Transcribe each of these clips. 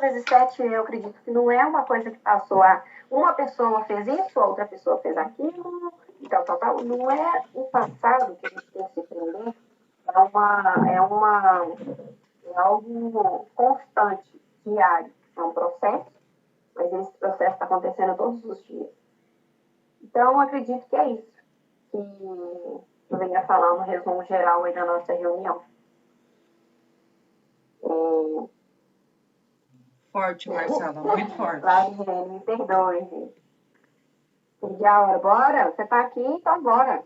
vezes 7, eu acredito que não é uma coisa que passou a... Uma pessoa fez isso, a outra pessoa fez aquilo, e tal. Não é o passado que a gente tem que se prender, é algo constante, diário. É um processo, mas esse processo está acontecendo todos os dias. Então, acredito que é isso que eu venho a falar no resumo geral aí da nossa reunião. Forte, Marcela, muito forte. Claro, me perdoe, gente. Perdi a hora. Bora, você está aqui, então bora.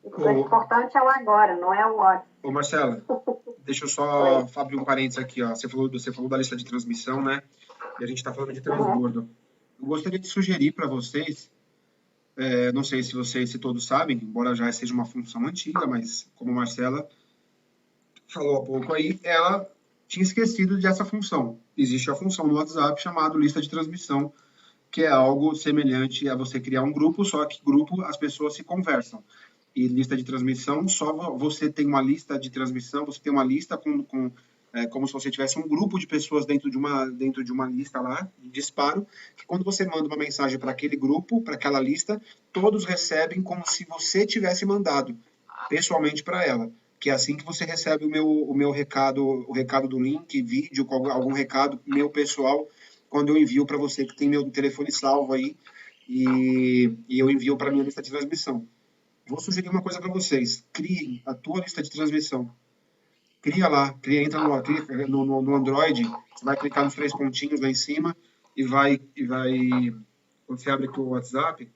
O importante é o agora, não é o antes. Ô, Marcela, deixa eu só abrir um parênteses aqui, ó. Você falou da lista de transmissão, né? E a gente está falando de transbordo. Eu gostaria de sugerir para vocês, não sei se todos sabem, embora já seja uma função antiga, mas como a Marcela falou há pouco aí, ela tinha esquecido dessa função. Existe a função no WhatsApp chamada lista de transmissão, que é algo semelhante a você criar um grupo, só que grupo as pessoas se conversam. E lista de transmissão, só você tem uma lista de transmissão, você tem uma lista como se você tivesse um grupo de pessoas dentro de uma lista lá, de disparo, que quando você manda uma mensagem para aquele grupo, para aquela lista, todos recebem como se você tivesse mandado pessoalmente para ela. Que é assim que você recebe o meu recado, o recado do link, vídeo, algum recado meu pessoal, quando eu envio para você que tem meu telefone salvo aí, e eu envio para minha lista de transmissão. Vou sugerir uma coisa para vocês. Criem a tua lista de transmissão. Cria lá, entra no Android, você vai clicar nos 3 pontinhos lá em cima e vai quando você abre aqui o WhatsApp,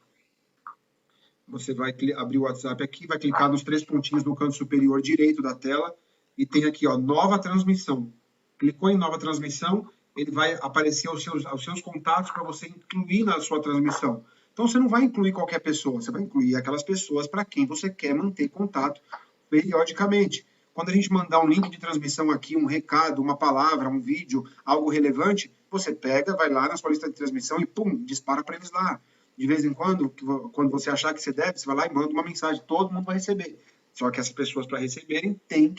você vai abrir o WhatsApp aqui, vai clicar nos 3 pontinhos no canto superior direito da tela e tem aqui, ó, nova transmissão. Clicou em nova transmissão, ele vai aparecer aos seus contatos para você incluir na sua transmissão. Então, você não vai incluir qualquer pessoa, você vai incluir aquelas pessoas para quem você quer manter contato periodicamente. Quando a gente mandar um link de transmissão aqui, um recado, uma palavra, um vídeo, algo relevante, você pega, vai lá na sua lista de transmissão e, pum, dispara para eles lá. De vez em quando você achar que você deve, você vai lá e manda uma mensagem, todo mundo vai receber. Só que essas pessoas, para receberem, têm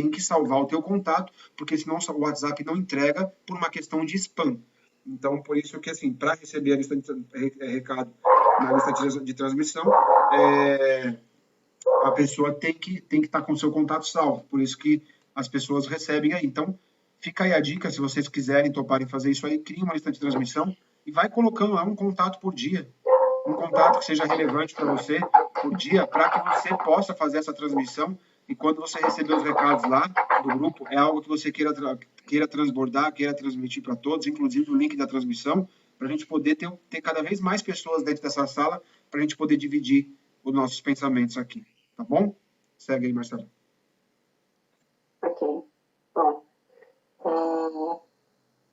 que salvar o teu contato, porque senão o WhatsApp não entrega por uma questão de spam. Então, por isso que, assim, para receber a lista de recado na lista de transmissão, a pessoa tem que estar com o seu contato salvo. Por isso que as pessoas recebem aí. Então, fica aí a dica, se vocês quiserem toparem fazer isso aí, crie uma lista de transmissão e vai colocando lá um contato por dia. Um contato que seja relevante para você por dia, para que você possa fazer essa transmissão e quando você receber os recados lá do grupo, é algo que você queira transbordar, queira transmitir para todos, inclusive o link da transmissão, para a gente poder ter cada vez mais pessoas dentro dessa sala, para a gente poder dividir os nossos pensamentos aqui. Tá bom? Segue aí, Marcelo. Ok. Bom.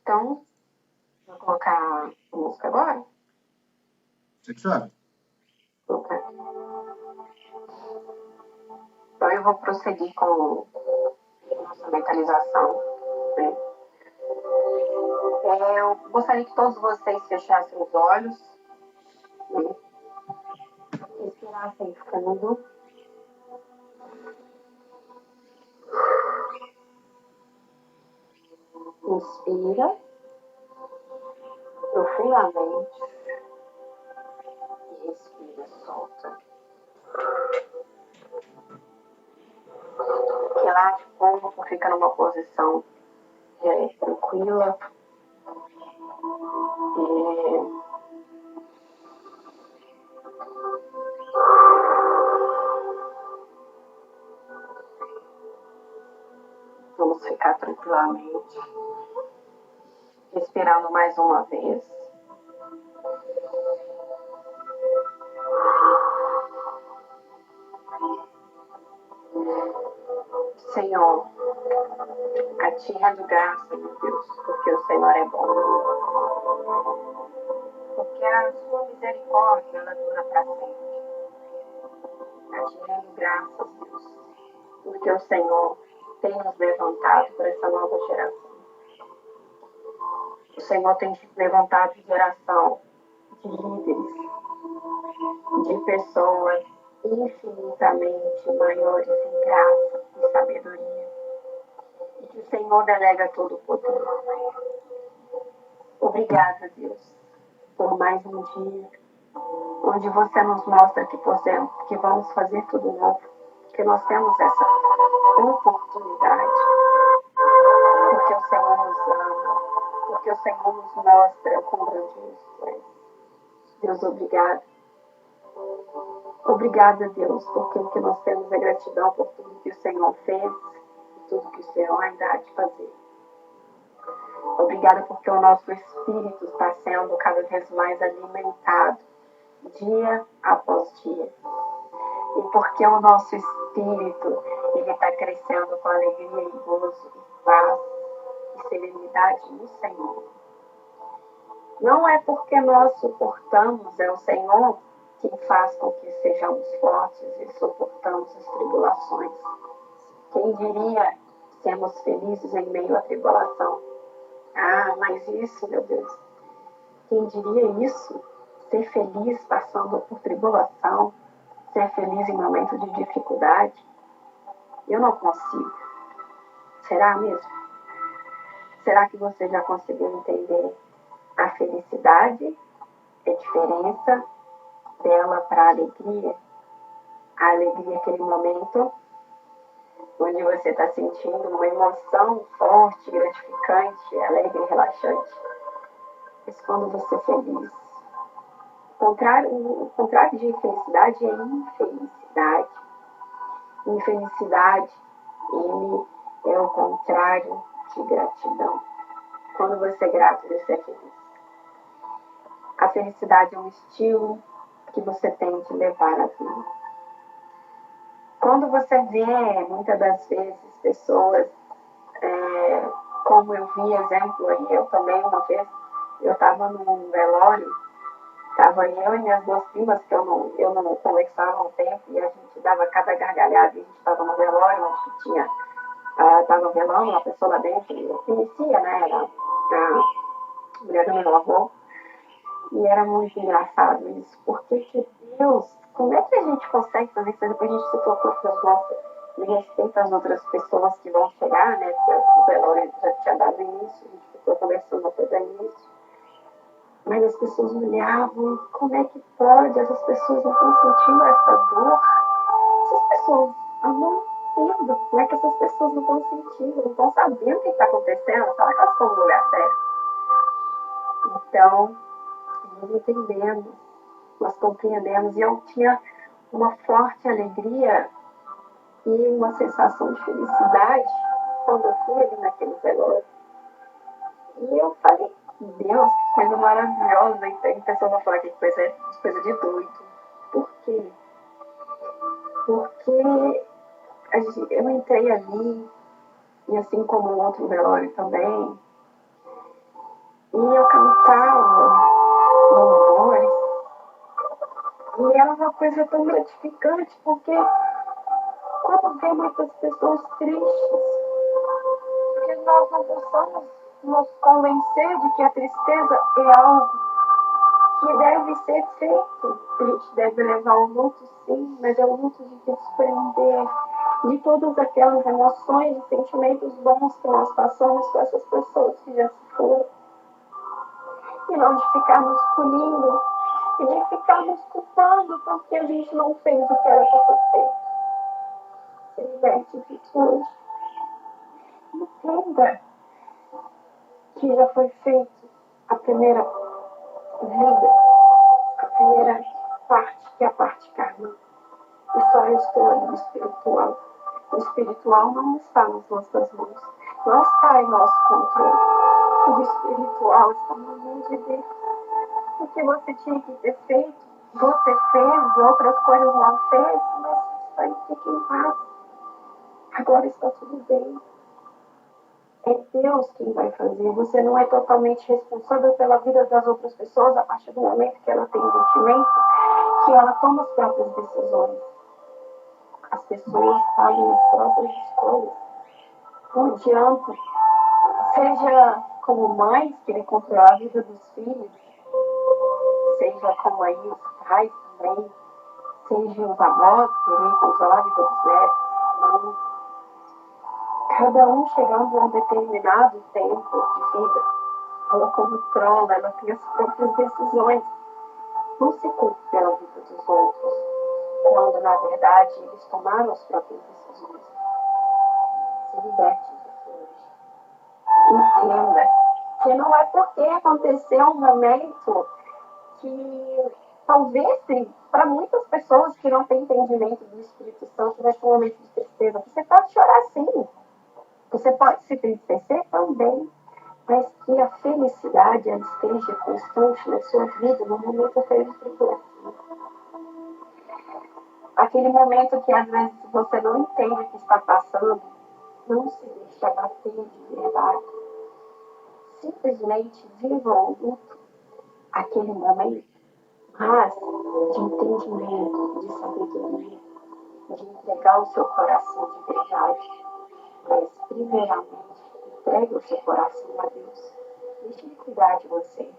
Então, vou colocar a música agora? Você que sabe. Ok. Então, eu vou prosseguir com a nossa mentalização. Né? Eu gostaria que todos vocês fechassem os olhos, né? Respirassem fundo. Inspira profundamente e expira, solta. Relaxe o corpo, fica numa posição tranquila. Vamos ficar tranquilamente, respirando mais uma vez. Senhor, a Ti rendo graça, meu Deus, porque o Senhor é bom. Porque a Sua misericórdia, ela dura para sempre. A Ti rendo graças, Deus, porque o Senhor tem nos levantado para essa nova geração. O Senhor tem levantado geração de líderes, de pessoas infinitamente maiores em graça e sabedoria. E que o Senhor delega todo o poder. Obrigada, Deus, por mais um dia onde você nos mostra que vamos fazer tudo novo, que nós temos essa oportunidade, porque o Senhor nos ama, porque o Senhor nos mostra o quão grandioso tu és. Deus, obrigado. Obrigada, Deus, porque o que nós temos é gratidão por tudo que o Senhor fez e tudo que o Senhor ainda há de fazer. Obrigada porque o nosso espírito está sendo cada vez mais alimentado, dia após dia. E porque o nosso espírito ele está crescendo com alegria e gozo e paz e serenidade no Senhor. Não é porque nós suportamos, é o Senhor quem faz com que sejamos fortes e suportamos as tribulações. Quem diria sermos felizes em meio à tribulação? Ah, mas isso, meu Deus, quem diria isso? Ser feliz passando por tribulação, ser feliz em momentos de dificuldade? Eu não consigo. Será mesmo? Será que você já conseguiu entender a felicidade, a diferença dela para a alegria? A alegria é aquele momento onde você está sentindo uma emoção forte, gratificante, alegre, relaxante. Mas quando você é feliz, o contrário de felicidade é infelicidade. Infelicidade, ele é o contrário de gratidão. Quando você é grato, você é feliz. A felicidade é um estilo que você tem de levar a vida. Quando você vê, muitas das vezes, pessoas, como eu vi exemplo aí, eu também uma vez, eu estava num velório, estava eu e minhas duas primas, que eu não conversava há um tempo, e a gente dava cada gargalhada, e a gente estava no velório, onde tinha, estava velando uma pessoa lá dentro, e eu conhecia, né, era a mulher do meu avô, e era muito engraçado isso, porque que Deus, como é que a gente consegue fazer isso? Depois a gente se tocou para os nossos, de respeito às outras pessoas que vão chegar, né, porque o velório já tinha dado início, a gente ficou conversando até dar início. Mas as pessoas olhavam, como é que pode? Essas pessoas não estão sentindo essa dor. Essas pessoas, eu não entendo como é que essas pessoas não estão sentindo, não estão sabendo o que está acontecendo. Será que elas estão no lugar certo? Então, nós entendemos, nós compreendemos. E eu tinha uma forte alegria e uma sensação de felicidade quando eu fui ali naquele velório. E eu falei, Deus, que coisa maravilhosa. E tem pessoas vão falar que coisa de doido. Por quê? Porque eu entrei ali, e assim como o outro velório também, e eu cantava louvores, e era uma coisa tão gratificante, porque quando vê muitas pessoas tristes, que nós não possamos nos convencer de que a tristeza é algo que deve ser feito. A gente deve levar o luto, sim, mas é o luto de desprender de todas aquelas emoções e sentimentos bons que nós passamos com essas pessoas que já se foram. E não de ficarmos punindo e de ficarmos culpando porque a gente não fez o que era para ser feito. Se liberte disso hoje. Entenda que já foi feito a primeira vida, a primeira parte, que é a parte carnal. E só restou ali o espiritual. O espiritual não está nas nossas mãos, não está em nosso controle. O espiritual está na mão de Deus. O que você tinha que ter feito, você fez, outras coisas não fez, mas está aí, fique em paz. Agora está tudo bem. É Deus quem vai fazer. Você não é totalmente responsável pela vida das outras pessoas a partir do momento que ela tem sentimento, que ela toma as próprias decisões. As pessoas fazem as próprias escolhas. Não adianta. Seja como mães, querer controlar a vida dos filhos, seja como aí os pais também, seja os avós, querer controlar a vida dos netos. Não. Cada um chegando a um determinado tempo de vida, ela controla, ela tem as próprias decisões. Não se culpe pela vida dos outros, quando na verdade eles tomaram as próprias decisões. Se liberte disso hoje. Entenda que não é porque aconteceu um momento que talvez para muitas pessoas que não têm entendimento do Espírito Santo vai ser um momento de tristeza. Você pode chorar sim, você pode se entristecer também, mas que a felicidade ela esteja constante na sua vida no momento de tribulação. Aquele momento que às vezes você não entende o que está passando, não se deixe abater de verdade. Simplesmente viva o luto, aquele momento, mas de entendimento, de sabedoria, de entregar o seu coração de verdade. Mas, primeiramente, entregue o seu coração a Deus. Deixe Ele cuidar de você.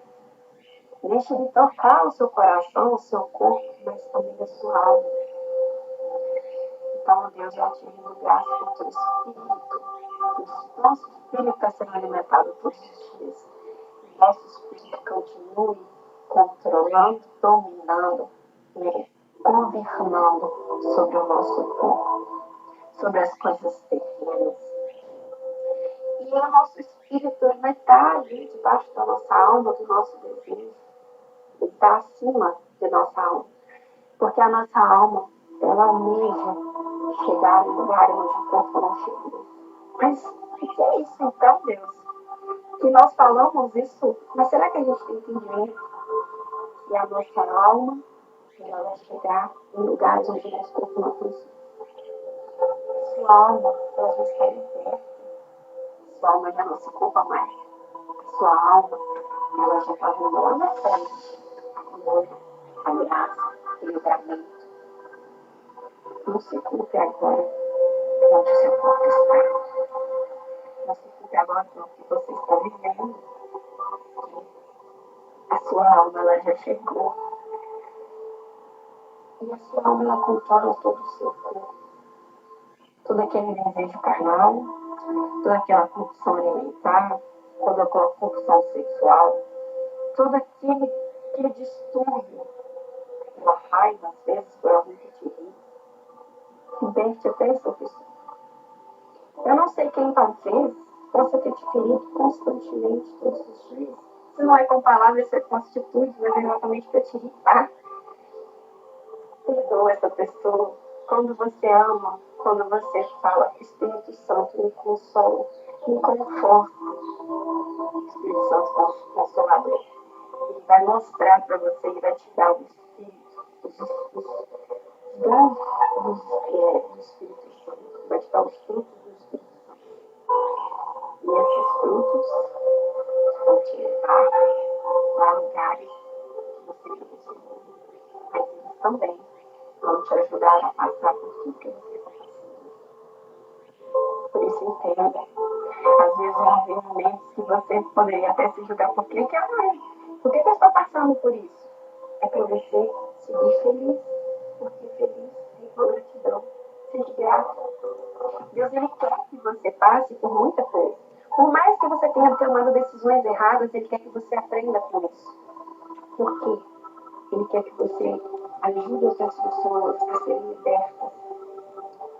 Deixe Ele tocar o seu coração, o seu corpo, mas também a sua alma. Então, Deus vai te rendo graça por teu espírito. O nosso espírito está sendo alimentado todos os dias. O nosso espírito continue controlando, dominando, governando sobre o nosso corpo, sobre as coisas terrenas. E o nosso espírito vai estar ali debaixo da nossa alma, do nosso desejo. Ele está acima de nossa alma. Porque a nossa alma, ela almeja chegar em lugares onde o corpo não chegou. Mas o que é isso então, Deus? Que nós falamos isso, mas será que a gente tem entendimento? E a nossa alma, ela vai chegar em lugares onde o nosso corpo não conseguiu. Sua alma, ela já está liberta. Sua alma já não se culpa mais. Sua alma, ela já está vendo lá na frente. Amor, a graça, o livramento. Não se culpe agora onde o seu corpo está. Não se culpe agora pelo que você está vivendo. A sua alma, ela já chegou. E a sua alma, ela controla todo o seu corpo. Todo aquele desejo carnal, toda aquela compulsão alimentar, toda aquela compulsão sexual, todo aquele distúrbio, aquela raiva, às vezes, por alguém que te irrita, que deixa até essa pessoa. Eu não sei quem talvez possa ter te ferido constantemente todos os dias. Se não é com palavras, é com atitudes, mas é exatamente para te irritar. Perdoa essa pessoa. Quando você ama, quando você fala, Espírito Santo me consola, me conforta. O Espírito Santo Consolador. Ele vai mostrar para você, ele vai te dar o Espírito, os dons do Espírito Santo. Vai te dar os frutos do Espírito Santo. E esses frutos vão te levar a lugares que você não conseguiu. Mas eles também vão te ajudar a passar por tudo que você está passando. Por isso, entenda. Às vezes vão haver momentos que você poderia até se julgar. Por que eu estou passando por isso? É para você seguir feliz. Porque feliz é igual gratidão. Seja grato. Deus, Ele quer que você passe por muita coisa. Por mais que você tenha tomado decisões erradas, Ele quer que você aprenda com isso. Por quê? Ele quer que você ajude outras pessoas a serem libertas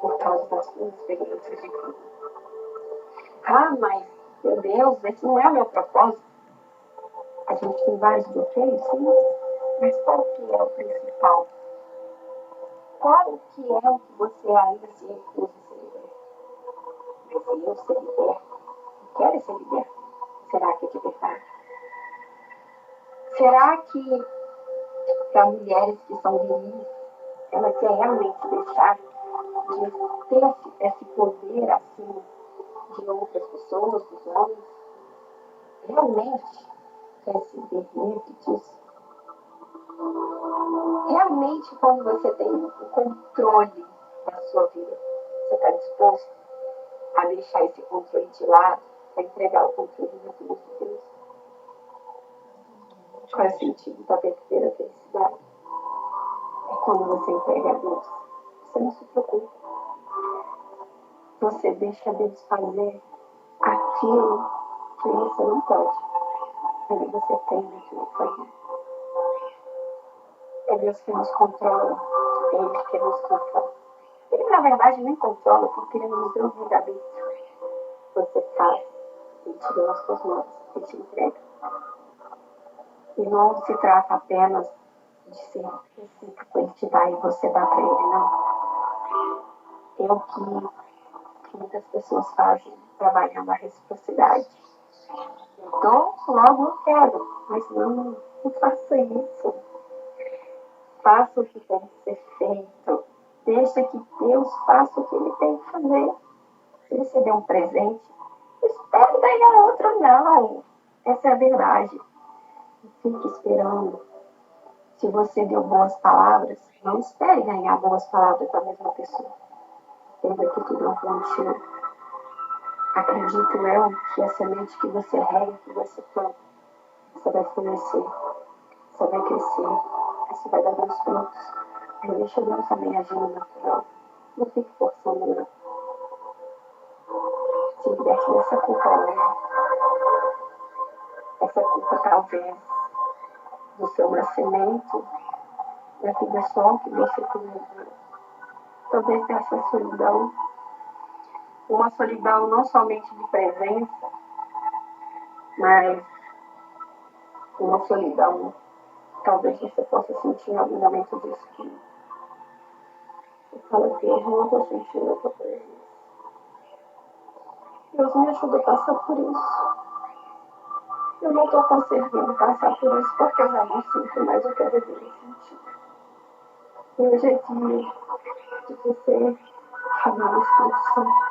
por causa das suas experiências de vida. Ah, mas, meu Deus, esse não é o meu propósito. A gente tem vários bloqueios, sim. Mas qual que é o principal? Qual que é o que você ainda se recusa a ser liberto? Mas eu ser liberto, eu quero ser liberto. Será que é de verdade? Será que para mulheres que são viris, ela quer realmente deixar de ter esse poder acima de outras pessoas, dos homens? Realmente quer se ver livre disso? Realmente, quando você tem o controle da sua vida, você está disposto a deixar esse controle de lado, a entregar o controle nas mãos de Deus? Qual é o sentido da verdadeira felicidade? É quando você entrega a Deus. Você não se preocupa. Você deixa Deus fazer aquilo que você não pode. Aí você tem que foi. É Deus que nos controla, é Ele que nos controla. Ele, na verdade, nem controla, porque Ele nos deu um livre-arbítrio. Você faz, Ele te deu nas suas mãos, Ele te entrega. E não se trata apenas de ser recíproco, Ele te dá e você dá para Ele, não. É o que muitas pessoas fazem, trabalhando a reciprocidade. Eu dou, logo eu quero, mas não faça isso. Faça o que tem que ser feito. Deixa que Deus faça o que Ele tem que fazer. Se você deu um presente, espere ganhar outro, não. Essa é a verdade. Fique esperando. Se você deu boas palavras, não espere ganhar boas palavras da mesma pessoa. Entenda que tudo é um plantio. Acredito eu que a semente que você rega, que você planta, você vai florescer, você vai crescer, você vai dar bons frutos. Aí deixa Deus também agir no natural. Não fique forçando nada. Se liberte dessa culpa hoje. Essa culpa talvez do seu nascimento, da vida só que você tem. Talvez dessa solidão. Uma solidão não somente de presença, mas uma solidão. Talvez você possa sentir em algum momento disso que você fala, Deus, não estou sentindo a tua presença. Deus me ajuda a passar por isso. Eu não estou conseguindo passar por isso porque eu já não sinto mais o que eu deveria sentir. E hoje é dia de você chamar o Espírito Santo.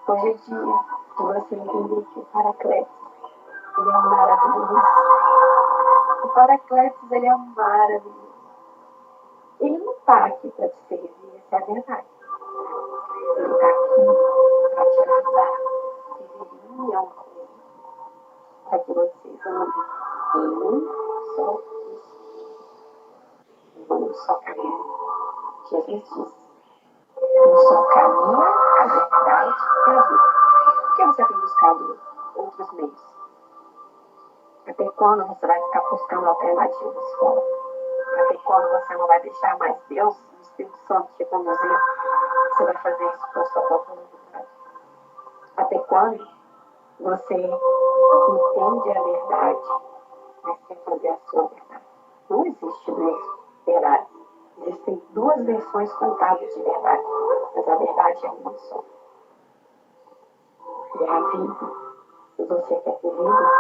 Hoje é dia de você entender que o Paracletos, ele é maravilhoso. O Paracletos, ele é maravilhoso. Ele não está aqui para te servir, essa é a verdade. Ele está aqui para te ajudar a viver em união com ele. Para que vocês andem em um só espírito, em um só caminho. Jesus disse, um só caminho, a verdade e a vida. Por que você tem buscado outros meios? Até quando você vai ficar buscando alternativas fora? Até quando você não vai deixar mais Deus, o Espírito Santo, te conduzir? Você vai fazer isso com a sua própria vontade? Até quando você entende a verdade, mas quer fazer a sua verdade? Não existe duas verdades. Existem duas versões contáveis de verdade, mas a verdade é uma só. E é a vida. Se você quer ter vida,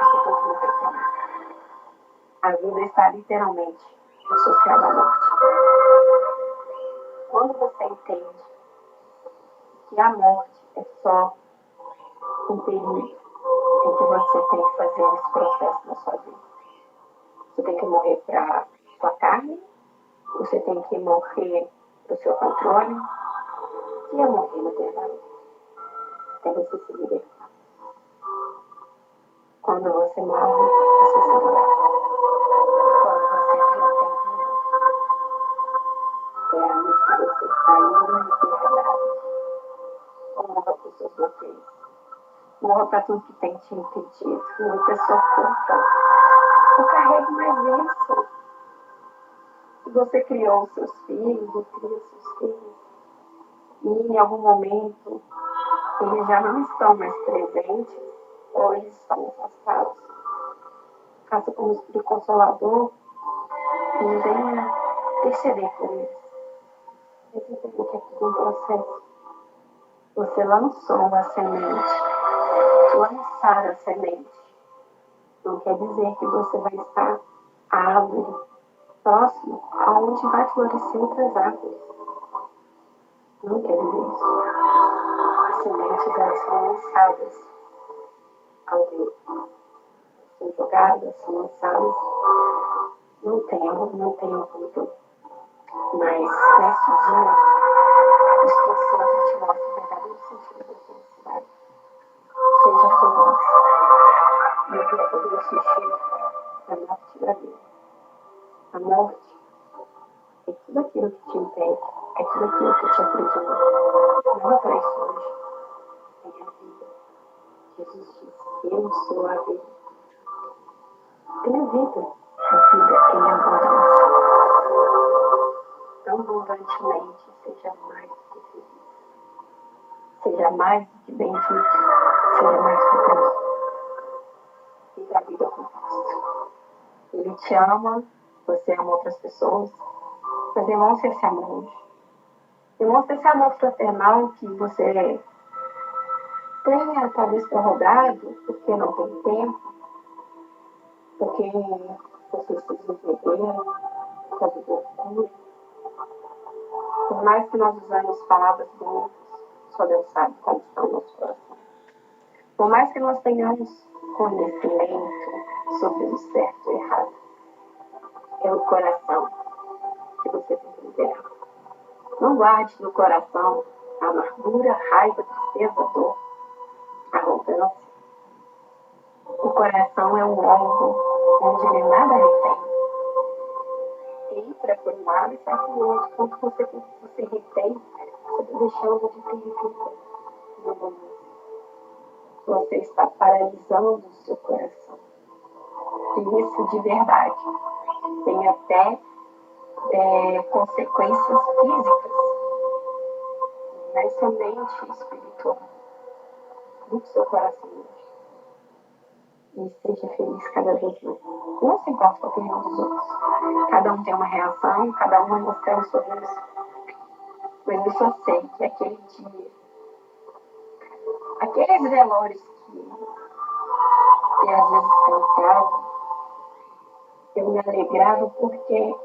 você tem que morrer para mim. A vida está literalmente associada à morte. Quando você entende que a morte é só um período em que você tem que fazer esse processo na sua vida. Você tem que morrer para sua carne, você tem que morrer para o seu controle, e é morrer na verdade. É você se libertar. Quando você morre, você se liberta. Quando você vive, tem vida. É a luz que você está indo em liberdade. Morra para os seus bloqueios. Morra para tudo que tem te impedido. Morra para a sua culpa. Não carregue mais isso. Se você criou os seus filhos, ou cria os seus filhos, e em algum momento eles já não estão mais presentes, ou eles estão afastados, faça como Espírito Consolador e venha interceder por eles. Esse tempo que é tudo um processo. Você lançou a semente. Lançar a semente não quer dizer que você vai estar árvore próximo aonde vai florescer outras árvores. Não quer dizer isso. As sementes, elas são lançadas ao vento. São jogadas, são lançadas. Não tem culpa. Mas neste dia, o Espírito Santo te mostra o verdadeiro sentido da felicidade. Seja feliz. E eu queria poder assistir a morte da vida. A morte é tudo aquilo que te impede, é tudo aquilo que te aprisiona. Não para isso hoje. Tem a vida. Jesus disse: eu sou a vida. Tenha vida, a vida em abundância. Abundantemente, seja mais do que feliz. Seja mais do que bendito. Seja mais do que Deus. Viva a vida com Cristo. Ele te ama, você ama outras pessoas, mas demonstre esse amor hoje. Demonstre esse amor fraternal que você tenha talvez prorrogado, porque não tem tempo, porque vocês se desentenderam, por causa do orgulho. Por mais que nós usamos palavras bonitas, só Deus sabe como está o nosso coração. Por mais que nós tenhamos conhecimento sobre o certo e o errado, é o coração que você tem que liderar. Não guarde no coração a amargura, a raiva, a tristeza, a dor, a arrogância. O coração é um órgão onde ele nada retém. Entra por um lado e sai por outro. Quanto você retém, você está deixando de ter vida no momento. Você está paralisando o seu coração. E isso de verdade tem até consequências físicas, mas somente espiritual. Do seu coração hoje. E seja feliz cada vez mais. Não se importa com a opinião dos outros. Cada um tem uma reação, cada um vai mostrar o sorriso. Mas eu só sei que aquele dia, aqueles velórios que às vezes cantavam, eu me alegrava porque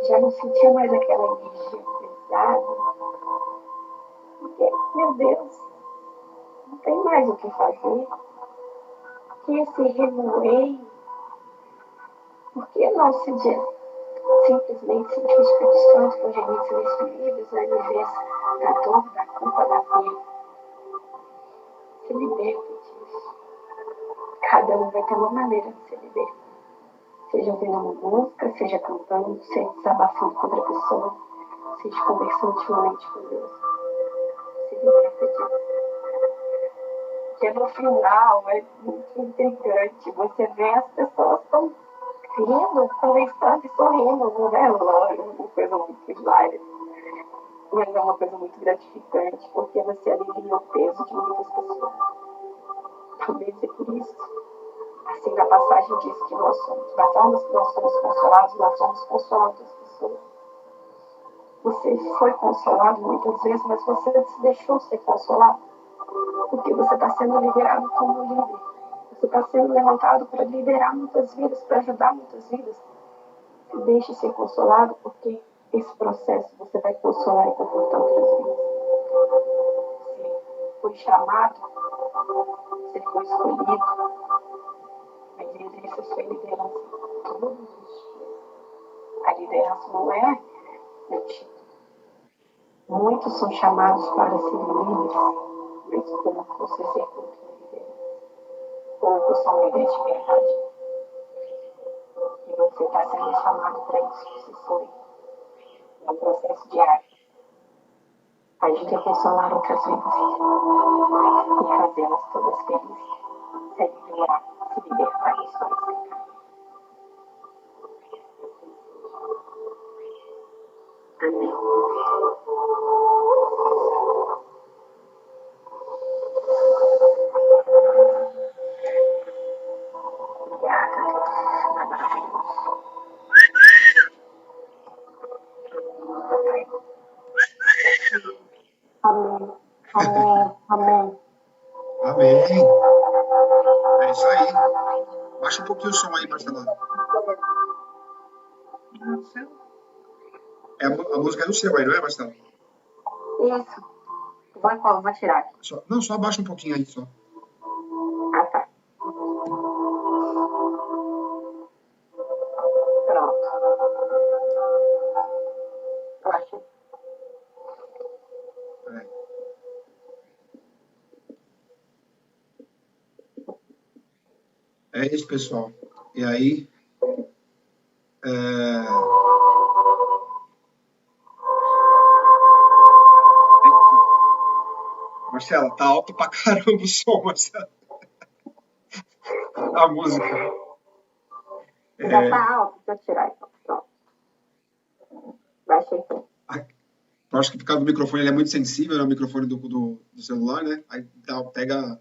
já não sentia mais aquela energia pesada. Porque, meu Deus, não tem mais o que fazer. Que esse remoer, por que não se simplesmente se descanso com gemidos inexprimíveis, ao invés da dor, da culpa, da pena? Se liberte disso. Cada um vai ter uma maneira de se libertar. Seja ouvindo uma música, seja cantando, seja desabafando com outra pessoa, seja conversando intimamente com Deus. Se liberta disso. Porque no final é muito intrigante. Você vê as pessoas tão rindo, conversando e sorrindo no velório, uma coisa muito hilária. Mas é uma coisa muito gratificante, porque você alivia o peso de muitas pessoas. Talvez é por isso. Assim, na passagem diz que nós somos. Da forma que nós somos consolados, nós somos consolados as pessoas. Você foi consolado muitas vezes, mas você se deixou ser consolado. Porque você está sendo liderado como líder. Você está sendo levantado para liderar muitas vidas, para ajudar muitas vidas. Se deixe ser consolado, porque esse processo você vai consolar e confortar outras vidas. Você foi chamado, você foi escolhido, mas exerça a sua liderança todos os dias. A liderança não é um título. Muitos são chamados para serem líderes, mas poucos executam a liderança. Poucos são líderes de verdade. E você está sendo chamado para isso. Você foi. É um processo diário. Ajude a consolar outras vidas e fazê-las todas felizes. Se liberar, se libertar dos seus pecados. Amém. Obrigada, Deus. Maravilhoso. Amém. Amém. Amém. Amém. É isso aí. Baixa um pouquinho o som aí, Marcela. No seu? A música é do seu aí, não é, Marcela? Isso. Vou tirar aqui. Só abaixa um pouquinho aí, só. Ah, tá. Pronto. Ótimo. É isso, pessoal. E aí... Eita. Marcela, tá alto pra caramba o som, Marcela. A música. Já tá alto, deixa eu tirar então. Pronto. Baixei aqui. Eu acho que por causa do microfone, ele é muito sensível, né? O microfone do celular, né? Aí pega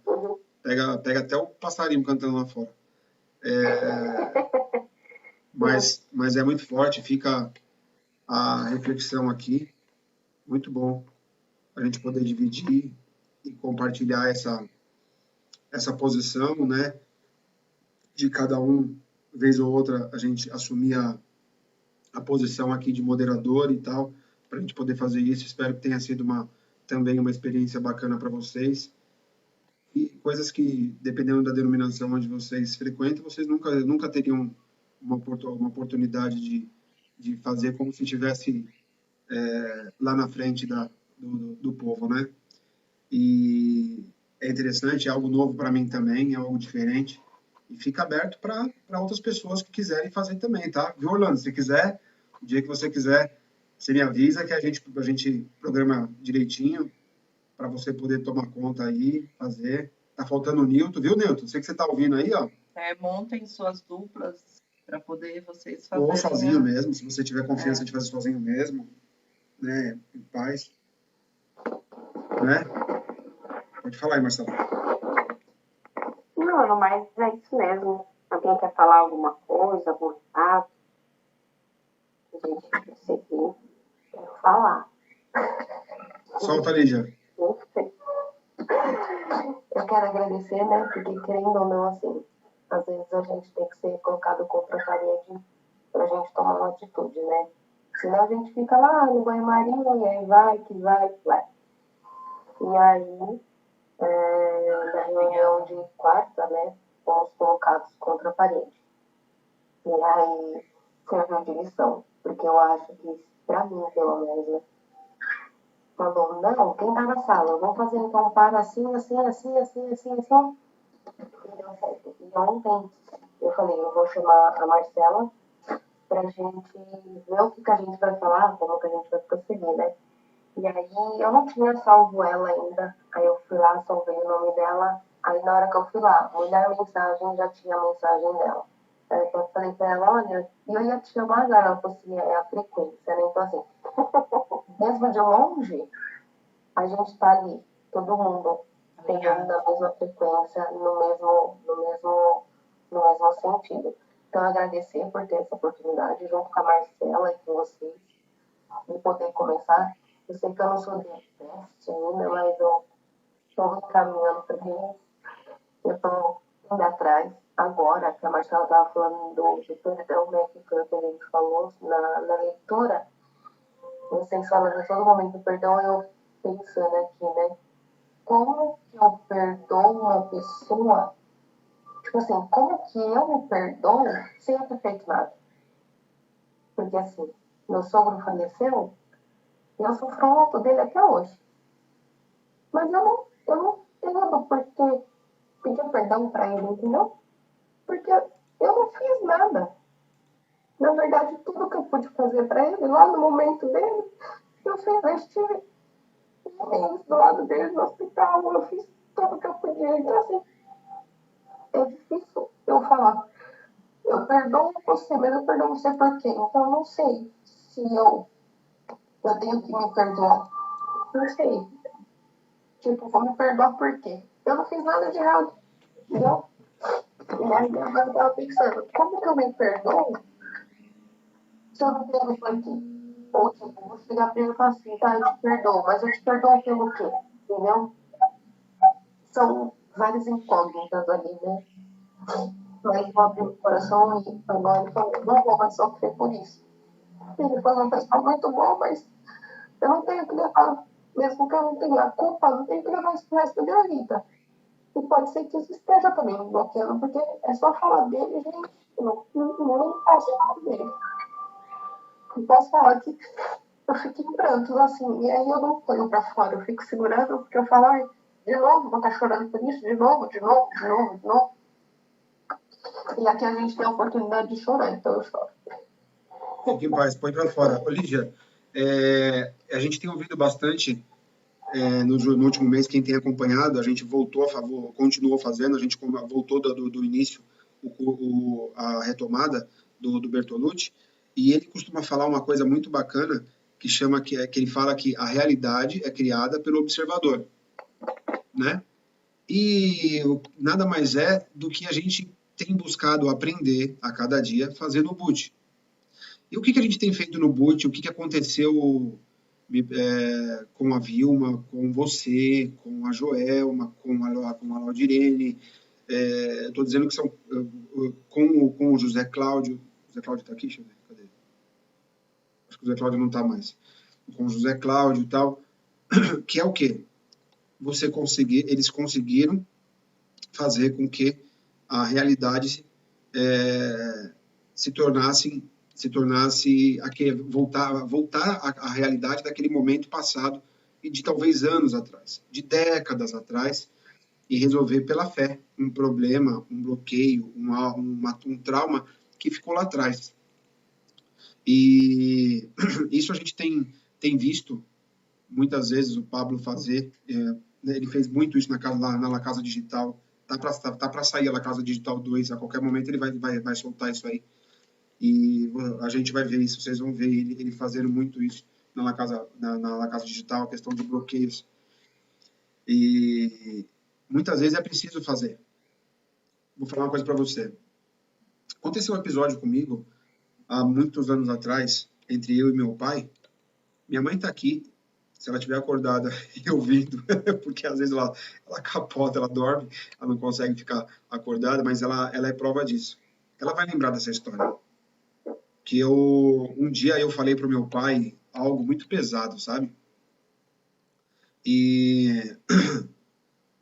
até o passarinho cantando lá fora. Mas é muito forte, fica a reflexão aqui. Muito bom a gente poder dividir e compartilhar essa posição, né? De cada um, vez ou outra, a gente assumir a posição aqui de moderador e tal, para a gente poder fazer isso. Espero que tenha sido também uma experiência bacana para vocês. E coisas que, dependendo da denominação onde vocês frequentam, vocês nunca teriam uma oportunidade de fazer como se estivesse lá na frente do povo, né? E é interessante, é algo novo para mim também, é algo diferente. E fica aberto para outras pessoas que quiserem fazer também, tá? Viu, Orlando? Se quiser, o dia que você quiser, você me avisa que a gente programa direitinho para você poder tomar conta aí, fazer. Tá faltando o Nilton, viu, Nilton? Sei que você tá ouvindo aí, ó. Montem suas duplas para poder vocês Ou fazerem. sozinho mesmo, se você tiver confiança de fazer sozinho mesmo, né? Em paz. Né? Pode falar aí, Marcelo. Não, mas é isso mesmo. Alguém quer falar alguma coisa, algum recado? A gente conseguir. Quero falar. Solta, Lídia. Não sei. Eu quero agradecer, né? Porque querendo ou não, assim, às vezes a gente tem que ser colocado contra a parede pra gente tomar uma atitude, né? Senão a gente fica lá no banho-maria e aí vai, que vai, que vai. E aí, na reunião de quarta, né? Fomos colocados contra a parede. E aí, serviu de lição. Porque eu acho que, pra mim, pelo menos, né? Falou, não, quem tá na sala? Vamos fazer então um par assim, assim, assim, assim, assim, assim. E deu certo. E ontem eu falei, eu vou chamar a Marcela pra gente ver o que a gente vai falar, como que a gente vai prosseguir, né? E aí eu não tinha salvo ela ainda. Aí eu fui lá, salvei o nome dela. Aí na hora que eu fui lá, olhar a mensagem, já tinha a mensagem dela. Aí eu falei pra ela, olha, e eu ia te chamar agora, ela falou assim, é a frequência, né? Então assim, mesmo de longe, a gente tá ali, todo mundo pegando na mesma frequência, no mesmo sentido. Então, agradecer por ter essa oportunidade, junto com a Marcela e com vocês, de poder começar. Eu sei que eu não sou de teste ainda, mas eu estou encaminhando para eles. Eu estou indo atrás. Agora, que a Marcela estava falando do perdão, né, que foi o que a gente falou na leitura, vocês falando a todo momento do perdão, eu pensando aqui, né? Como que eu perdoo uma pessoa? Tipo assim, como que eu me perdoo sem eu ter feito nada? Porque assim, meu sogro faleceu e eu sofro o luto dele até hoje. Mas eu não tenho por que pedir perdão pra ele, entendeu? Porque eu não fiz nada. Na verdade, tudo que eu pude fazer pra ele, lá no momento dele, eu fiz. Eu estive do lado dele no hospital, eu fiz tudo que eu podia. Então, assim, é difícil eu falar. Eu perdoo você, mas eu perdoo você por quê? Então, eu não sei se eu tenho que me perdoar. Não sei. Tipo, vou me perdoar por quê? Eu não fiz nada de errado. Entendeu? E aí, agora eu tava pensando, como que eu me perdoo se eu não tenho isso aqui? Ou, tipo, vou chegar pra ele e falar assim, tá, eu te perdoo, mas eu te perdoo pelo quê? Entendeu? São várias incógnitas ali, né? Mas vou abrir o coração e agora eu falo, não vou mais sofrer por isso. Ele foi uma pessoa muito boa, mas eu não tenho que levar, mesmo que eu não tenha a culpa, eu não tenho que levar isso pro resto da minha vida. E pode ser que isso esteja também me bloqueando, porque é só falar dele, gente, eu não posso falar dele. Eu posso falar que eu fico em prantos, assim, e aí eu não ponho pra fora, eu fico segurando, porque eu falo, ai, de novo, vou estar chorando por isso, de novo. E aqui a gente tem a oportunidade de chorar, então eu choro. Fique em paz, põe para fora. Ô, Lídia, a gente tem ouvido bastante no último mês, quem tem acompanhado, a gente voltou a favor, continuou fazendo, a gente voltou do início a retomada do Bertolucci, e ele costuma falar uma coisa muito bacana, que ele fala que a realidade é criada pelo observador, né? E nada mais é do que a gente tem buscado aprender a cada dia fazendo o boot. E o que a gente tem feito no boot, o que aconteceu com a Vilma, com você, com a Joelma, com a Laudirene, estou dizendo que são com o José Cláudio. O José Cláudio está aqui? Deixa eu ver, cadê? Acho que o José Cláudio não está mais. Com o José Cláudio e tal, que é o quê? Eles conseguiram fazer com que a realidade se tornasse voltar à realidade daquele momento passado e de talvez anos atrás, de décadas atrás, e resolver pela fé um problema, um bloqueio, um trauma que ficou lá atrás. E isso a gente tem visto muitas vezes o Pablo fazer. Ele fez muito isso na La Casa Digital. Tá para sair a La Casa Digital 2, a qualquer momento ele vai soltar isso aí. E a gente vai ver isso, vocês vão ver ele fazendo muito isso na La Casa Digital, a questão de bloqueios. E muitas vezes é preciso fazer. Vou falar uma coisa para você. Aconteceu um episódio comigo, há muitos anos atrás, entre eu e meu pai. Minha mãe está aqui, se ela estiver acordada e ouvindo, porque às vezes ela capota, ela dorme, ela não consegue ficar acordada, mas ela é prova disso. Ela vai lembrar dessa história. Que um dia eu falei para o meu pai algo muito pesado, sabe? E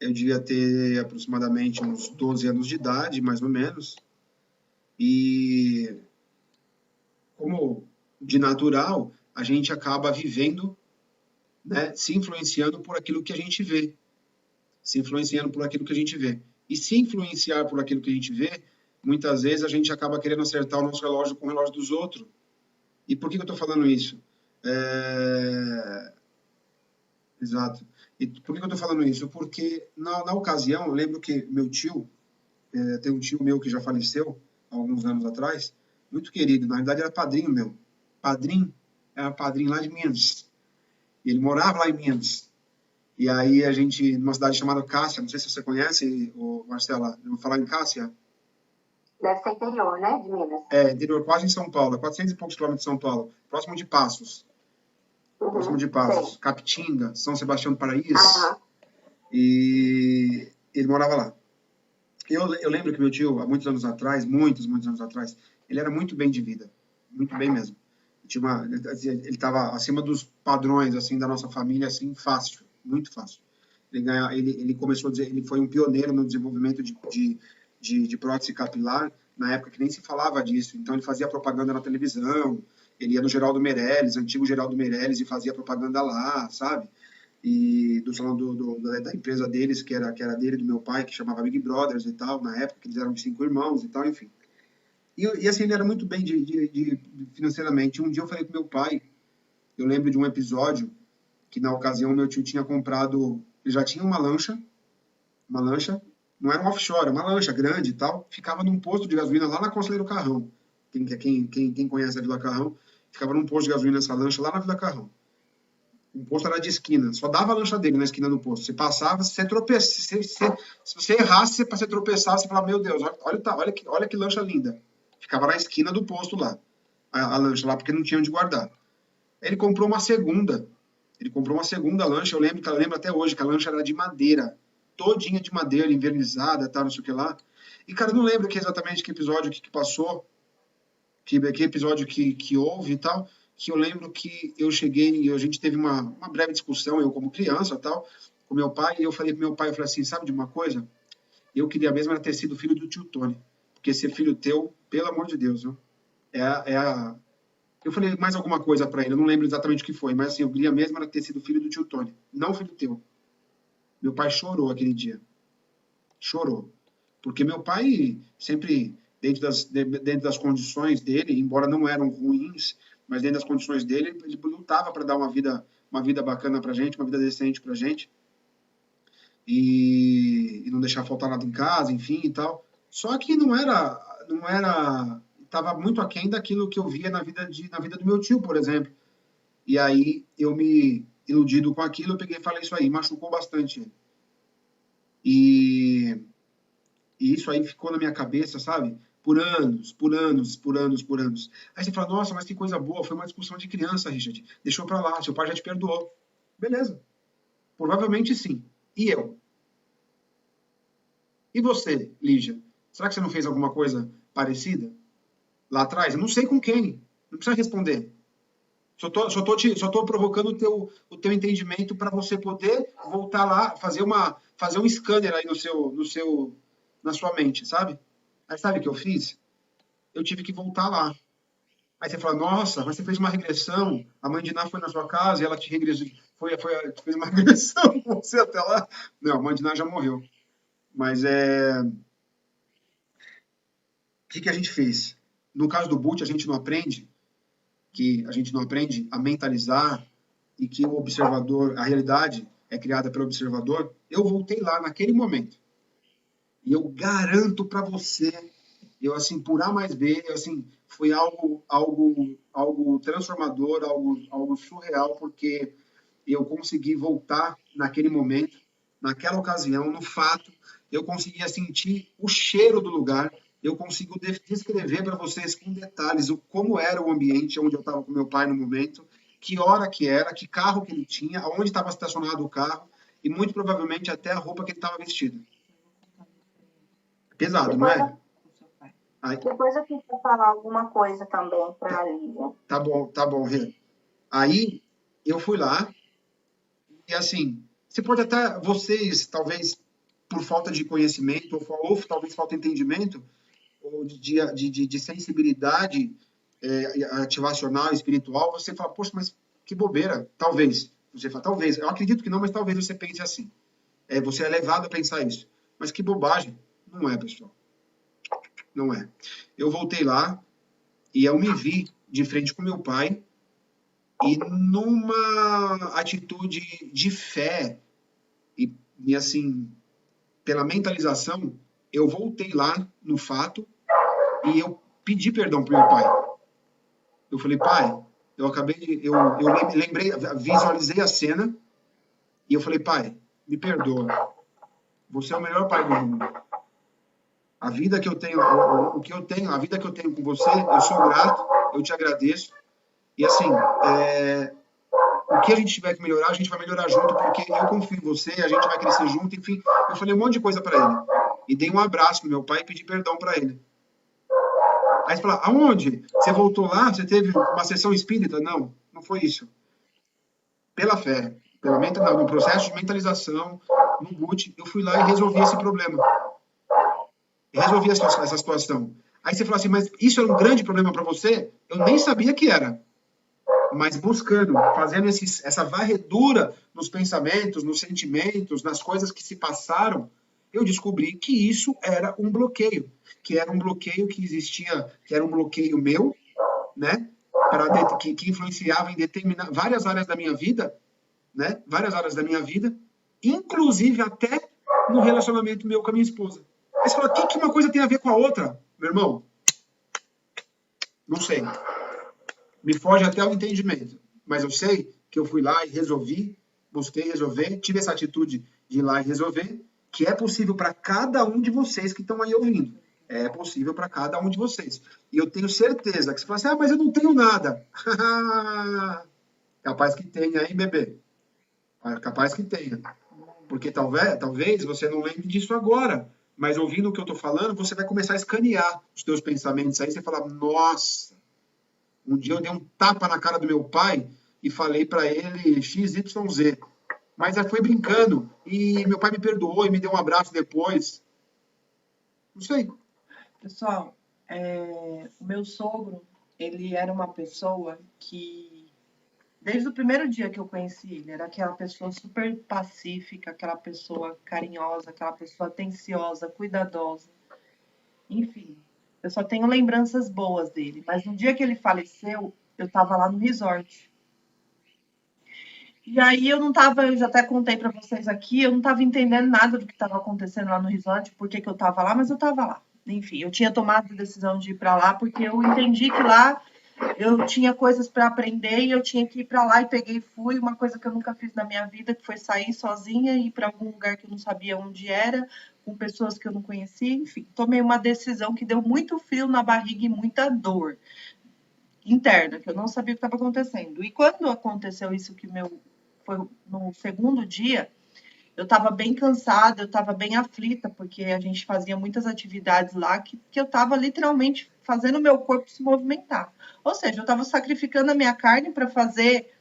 eu devia ter aproximadamente uns 12 anos de idade, mais ou menos. E como de natural, a gente acaba vivendo, né, se influenciando por aquilo que a gente vê. Se influenciando por aquilo que a gente vê. E se influenciar por aquilo que a gente vê, muitas vezes a gente acaba querendo acertar o nosso relógio com o relógio dos outros. E por que eu estou falando isso? Exato. E por que eu estou falando isso? Porque na ocasião, eu lembro que meu tio, tem um tio meu que já faleceu, há alguns anos atrás, muito querido, na verdade era padrinho meu. Era padrinho lá de Minas. Ele morava lá em Minas. E aí a gente, numa cidade chamada Cássia, não sei se você conhece, Marcela, eu vou falar em Cássia. Deve ser interior, né, de Minas? Interior, quase em São Paulo, 400 e poucos quilômetros de São Paulo, próximo de Passos. Próximo de Passos, sei. Capitinga, São Sebastião do Paraíso. E ele morava lá. Eu lembro que meu tio, há muitos anos atrás, muitos anos atrás, ele era muito bem de vida, muito bem mesmo. Ele estava acima dos padrões assim da nossa família, assim, fácil, muito fácil. Ele começou a dizer, ele foi um pioneiro no desenvolvimento de prótese capilar, na época que nem se falava disso. Então ele fazia propaganda na televisão, ele ia no Geraldo Meirelles, antigo Geraldo Meirelles, e fazia propaganda lá, sabe? E do salão da empresa deles, que era dele, do meu pai, que chamava Big Brothers e tal, na época, que eles eram 5 irmãos e tal, enfim. E assim, ele era muito bem financeiramente. Um dia eu falei com meu pai, eu lembro de um episódio, que na ocasião meu tio tinha comprado, ele já tinha uma lancha, não era um offshore, era uma lancha grande e tal, ficava num posto de gasolina lá na Conselheiro Carrão. Quem conhece a Vila Carrão, ficava num posto de gasolina essa lancha lá na Vila Carrão. O posto era de esquina, só dava a lancha dele na esquina do posto. Você passava, se você errasse, para você tropeçar, você falava, meu Deus, olha que lancha linda. Ficava na esquina do posto lá, a lancha lá, porque não tinha onde guardar. Ele comprou uma segunda lancha, eu lembro até hoje, que a lancha era de madeira, todinha de madeira, invernizada, tal, não sei o que lá. E, cara, eu não lembro exatamente que episódio que passou, que episódio que houve e tal, que eu lembro que eu cheguei e a gente teve uma breve discussão, eu como criança e tal, com meu pai, e eu falei pro meu pai, eu falei assim, sabe de uma coisa? Eu queria mesmo era ter sido filho do tio Tony, porque ser filho teu, pelo amor de Deus, viu? Eu falei mais alguma coisa para ele, eu não lembro exatamente o que foi, mas assim, eu queria mesmo era ter sido filho do tio Tony, não filho teu. Meu pai chorou aquele dia. Chorou. Porque meu pai sempre, dentro das condições dele, embora não eram ruins, mas dentro das condições dele, ele lutava para dar uma vida uma vida bacana pra gente, uma vida decente pra gente, e não deixar faltar nada em casa, enfim e tal. Só que estava muito aquém daquilo que eu via na vida do meu tio, por exemplo. E aí eu me iludido com aquilo, eu peguei e falei isso aí, machucou bastante ele. E isso aí ficou na minha cabeça, sabe? Por anos, por anos, por anos, por anos. Aí você fala, nossa, mas que coisa boa, foi uma discussão de criança, Richard. Deixou pra lá, seu pai já te perdoou. Beleza. Provavelmente sim. E eu? E você, Lígia? Será que você não fez alguma coisa parecida lá atrás? Eu não sei com quem. Não precisa responder. Só tô provocando o teu entendimento para você poder voltar lá, fazer um scanner aí na sua mente, sabe? Aí sabe o que eu fiz? Eu tive que voltar lá. Aí você fala, nossa, mas você fez uma regressão, a mãe de Ná foi na sua casa e ela te regressou, fez uma regressão com você até lá. Não, a mãe de Ná já morreu. Mas o que a gente fez? No caso do Boot, a gente não aprende a mentalizar e que o observador, a realidade é criada pelo observador. Eu voltei lá naquele momento. E eu garanto para você, eu assim, por A mais B, assim, foi algo transformador, algo surreal, porque eu consegui voltar naquele momento, naquela ocasião, no fato, eu conseguia sentir o cheiro do lugar, eu consigo descrever para vocês com detalhes como era o ambiente onde eu estava com meu pai no momento, que hora que era, que carro que ele tinha, aonde estava estacionado o carro, e muito provavelmente até a roupa que ele estava vestido. Pesado, não é? Depois eu queria falar alguma coisa também para a Lívia. Tá bom, Rê. Aí eu fui lá e assim, você pode até, vocês, talvez por falta de conhecimento ou talvez falta de entendimento ou de sensibilidade ativacional, espiritual, você fala, poxa, mas que bobeira. Talvez. Você fala, talvez. Eu acredito que não, mas talvez você pense assim. Você é levado a pensar isso. Mas que bobagem. Não é, pessoal. Não é. Eu voltei lá e eu me vi de frente com meu pai e numa atitude de fé e assim, pela mentalização, eu voltei lá no fato e eu pedi perdão pro meu pai. Eu falei, pai, eu lembrei, visualizei a cena e eu falei, pai, me perdoa. Você é o melhor pai do mundo. A vida que eu tenho, o que eu tenho, a vida que eu tenho com você, eu sou grato, eu te agradeço. E assim, o que a gente tiver que melhorar, a gente vai melhorar junto, porque eu confio em você, a gente vai crescer junto, enfim. Eu falei um monte de coisa para ele. E dei um abraço no meu pai e pedi perdão para ele. Aí você fala, aonde? Você voltou lá? Você teve uma sessão espírita? Não, não foi isso. Pela fé, no processo de mentalização, no boot, eu fui lá e resolvi esse problema. Resolvi essa situação. Aí você fala assim, mas isso era um grande problema para você? Eu nem sabia que era. Mas buscando, fazendo essa varredura nos pensamentos, nos sentimentos, nas coisas que se passaram, eu descobri que isso era um bloqueio. Que era um bloqueio que existia, que era um bloqueio meu, né? Que influenciava em várias áreas da minha vida, né? Várias áreas da minha vida, inclusive até no relacionamento meu com a minha esposa. Aí você fala, o que uma coisa tem a ver com a outra? Meu irmão, não sei. Me foge até o entendimento. Mas eu sei que eu fui lá e resolvi, busquei resolver, tive essa atitude de ir lá e resolver, que é possível para cada um de vocês que estão aí ouvindo. É possível para cada um de vocês. E eu tenho certeza que você fala assim, mas eu não tenho nada. Capaz que tenha, hein, bebê? Capaz que tenha. Porque talvez você não lembre disso agora, mas ouvindo o que eu estou falando, você vai começar a escanear os seus pensamentos aí, você fala, nossa, um dia eu dei um tapa na cara do meu pai e falei para ele XYZ. Mas foi brincando. E meu pai me perdoou e me deu um abraço depois. Não sei. Pessoal, o meu sogro, ele era uma pessoa que, desde o primeiro dia que eu conheci ele, era aquela pessoa super pacífica, aquela pessoa carinhosa, aquela pessoa atenciosa, cuidadosa. Enfim, eu só tenho lembranças boas dele. Mas no dia que ele faleceu, eu estava lá no resort. E aí eu não tava, eu já até contei para vocês aqui, eu não tava entendendo nada do que estava acontecendo lá no resort, por que que eu tava lá, mas eu tava lá. Enfim, eu tinha tomado a decisão de ir para lá porque eu entendi que lá eu tinha coisas para aprender e eu tinha que ir para lá e peguei e fui. Uma coisa que eu nunca fiz na minha vida, que foi sair sozinha e ir para algum lugar que eu não sabia onde era, com pessoas que eu não conhecia. Enfim, tomei uma decisão que deu muito frio na barriga e muita dor interna, que eu não sabia o que estava acontecendo. E quando aconteceu isso que foi no segundo dia, eu estava bem cansada, eu estava bem aflita, porque a gente fazia muitas atividades lá que eu estava literalmente fazendo o meu corpo se movimentar. Ou seja, eu estava sacrificando a minha carne para fazer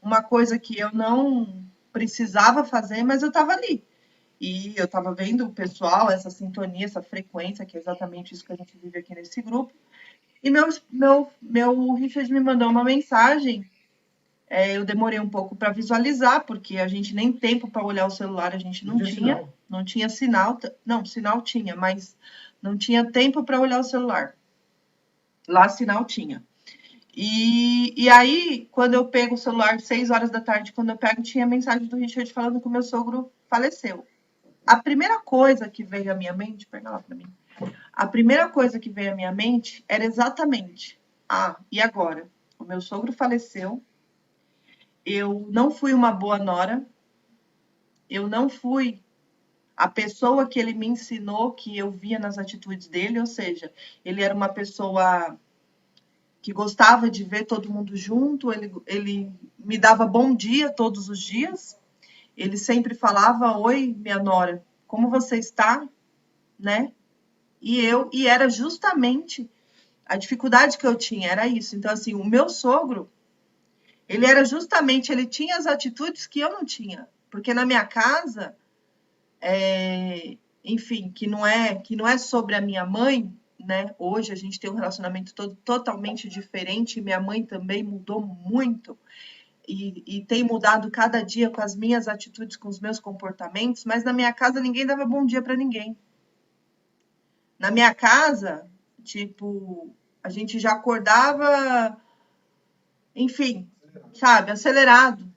uma coisa que eu não precisava fazer, mas eu estava ali. E eu estava vendo o pessoal, essa sintonia, essa frequência, que é exatamente isso que a gente vive aqui nesse grupo. E meu Richard me mandou uma mensagem. Eu demorei um pouco para visualizar, porque a gente nem tempo para olhar o celular a gente não tinha. Não tinha sinal. Não, sinal tinha, mas não tinha tempo para olhar o celular. Lá sinal tinha. E aí, quando eu pego o celular, 6 horas da tarde, quando eu pego, tinha mensagem do Richard falando que o meu sogro faleceu. A primeira coisa que veio à minha mente, pega lá para mim. A primeira coisa que veio à minha mente era exatamente: e agora? O meu sogro faleceu, eu não fui uma boa nora, eu não fui a pessoa que ele me ensinou, que eu via nas atitudes dele, ou seja, ele era uma pessoa que gostava de ver todo mundo junto, ele me dava bom dia todos os dias, ele sempre falava: oi, minha nora, como você está? Né? E era justamente a dificuldade que eu tinha, era isso. Então, assim, o meu sogro, ele tinha as atitudes que eu não tinha. Porque na minha casa, enfim, que não é sobre a minha mãe, né? Hoje a gente tem um relacionamento totalmente diferente. Minha mãe também mudou muito e tem mudado cada dia com as minhas atitudes, com os meus comportamentos. Mas na minha casa ninguém dava bom dia para ninguém. Na minha casa, tipo, a gente já acordava, enfim, sabe, acelerado.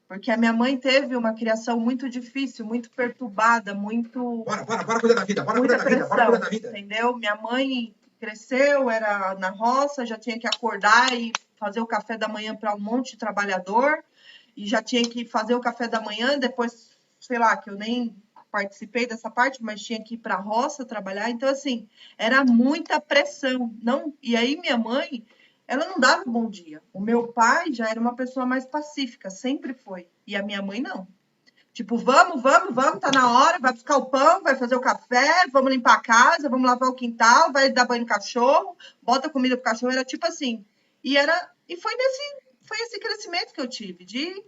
Porque a minha mãe teve uma criação muito difícil, muito perturbada, Bora cuidar da vida, bora muita cuidar da vida, bora pressão, cuidar da vida. entendeu? Minha mãe cresceu, era na roça, já tinha que acordar e fazer o café da manhã para um monte de trabalhador, e já tinha que fazer o café da manhã, depois, sei lá, que eu nem participei dessa parte, mas tinha que ir para a roça trabalhar. Então, assim, era muita pressão. Não, e aí minha mãe, ela não dava bom dia. O meu pai já era uma pessoa mais pacífica, sempre foi. E a minha mãe não. Tipo, vamos, tá na hora, vai buscar o pão, vai fazer o café, vamos limpar a casa, vamos lavar o quintal, vai dar banho no cachorro, bota comida pro cachorro, era tipo assim. E foi esse crescimento que eu tive,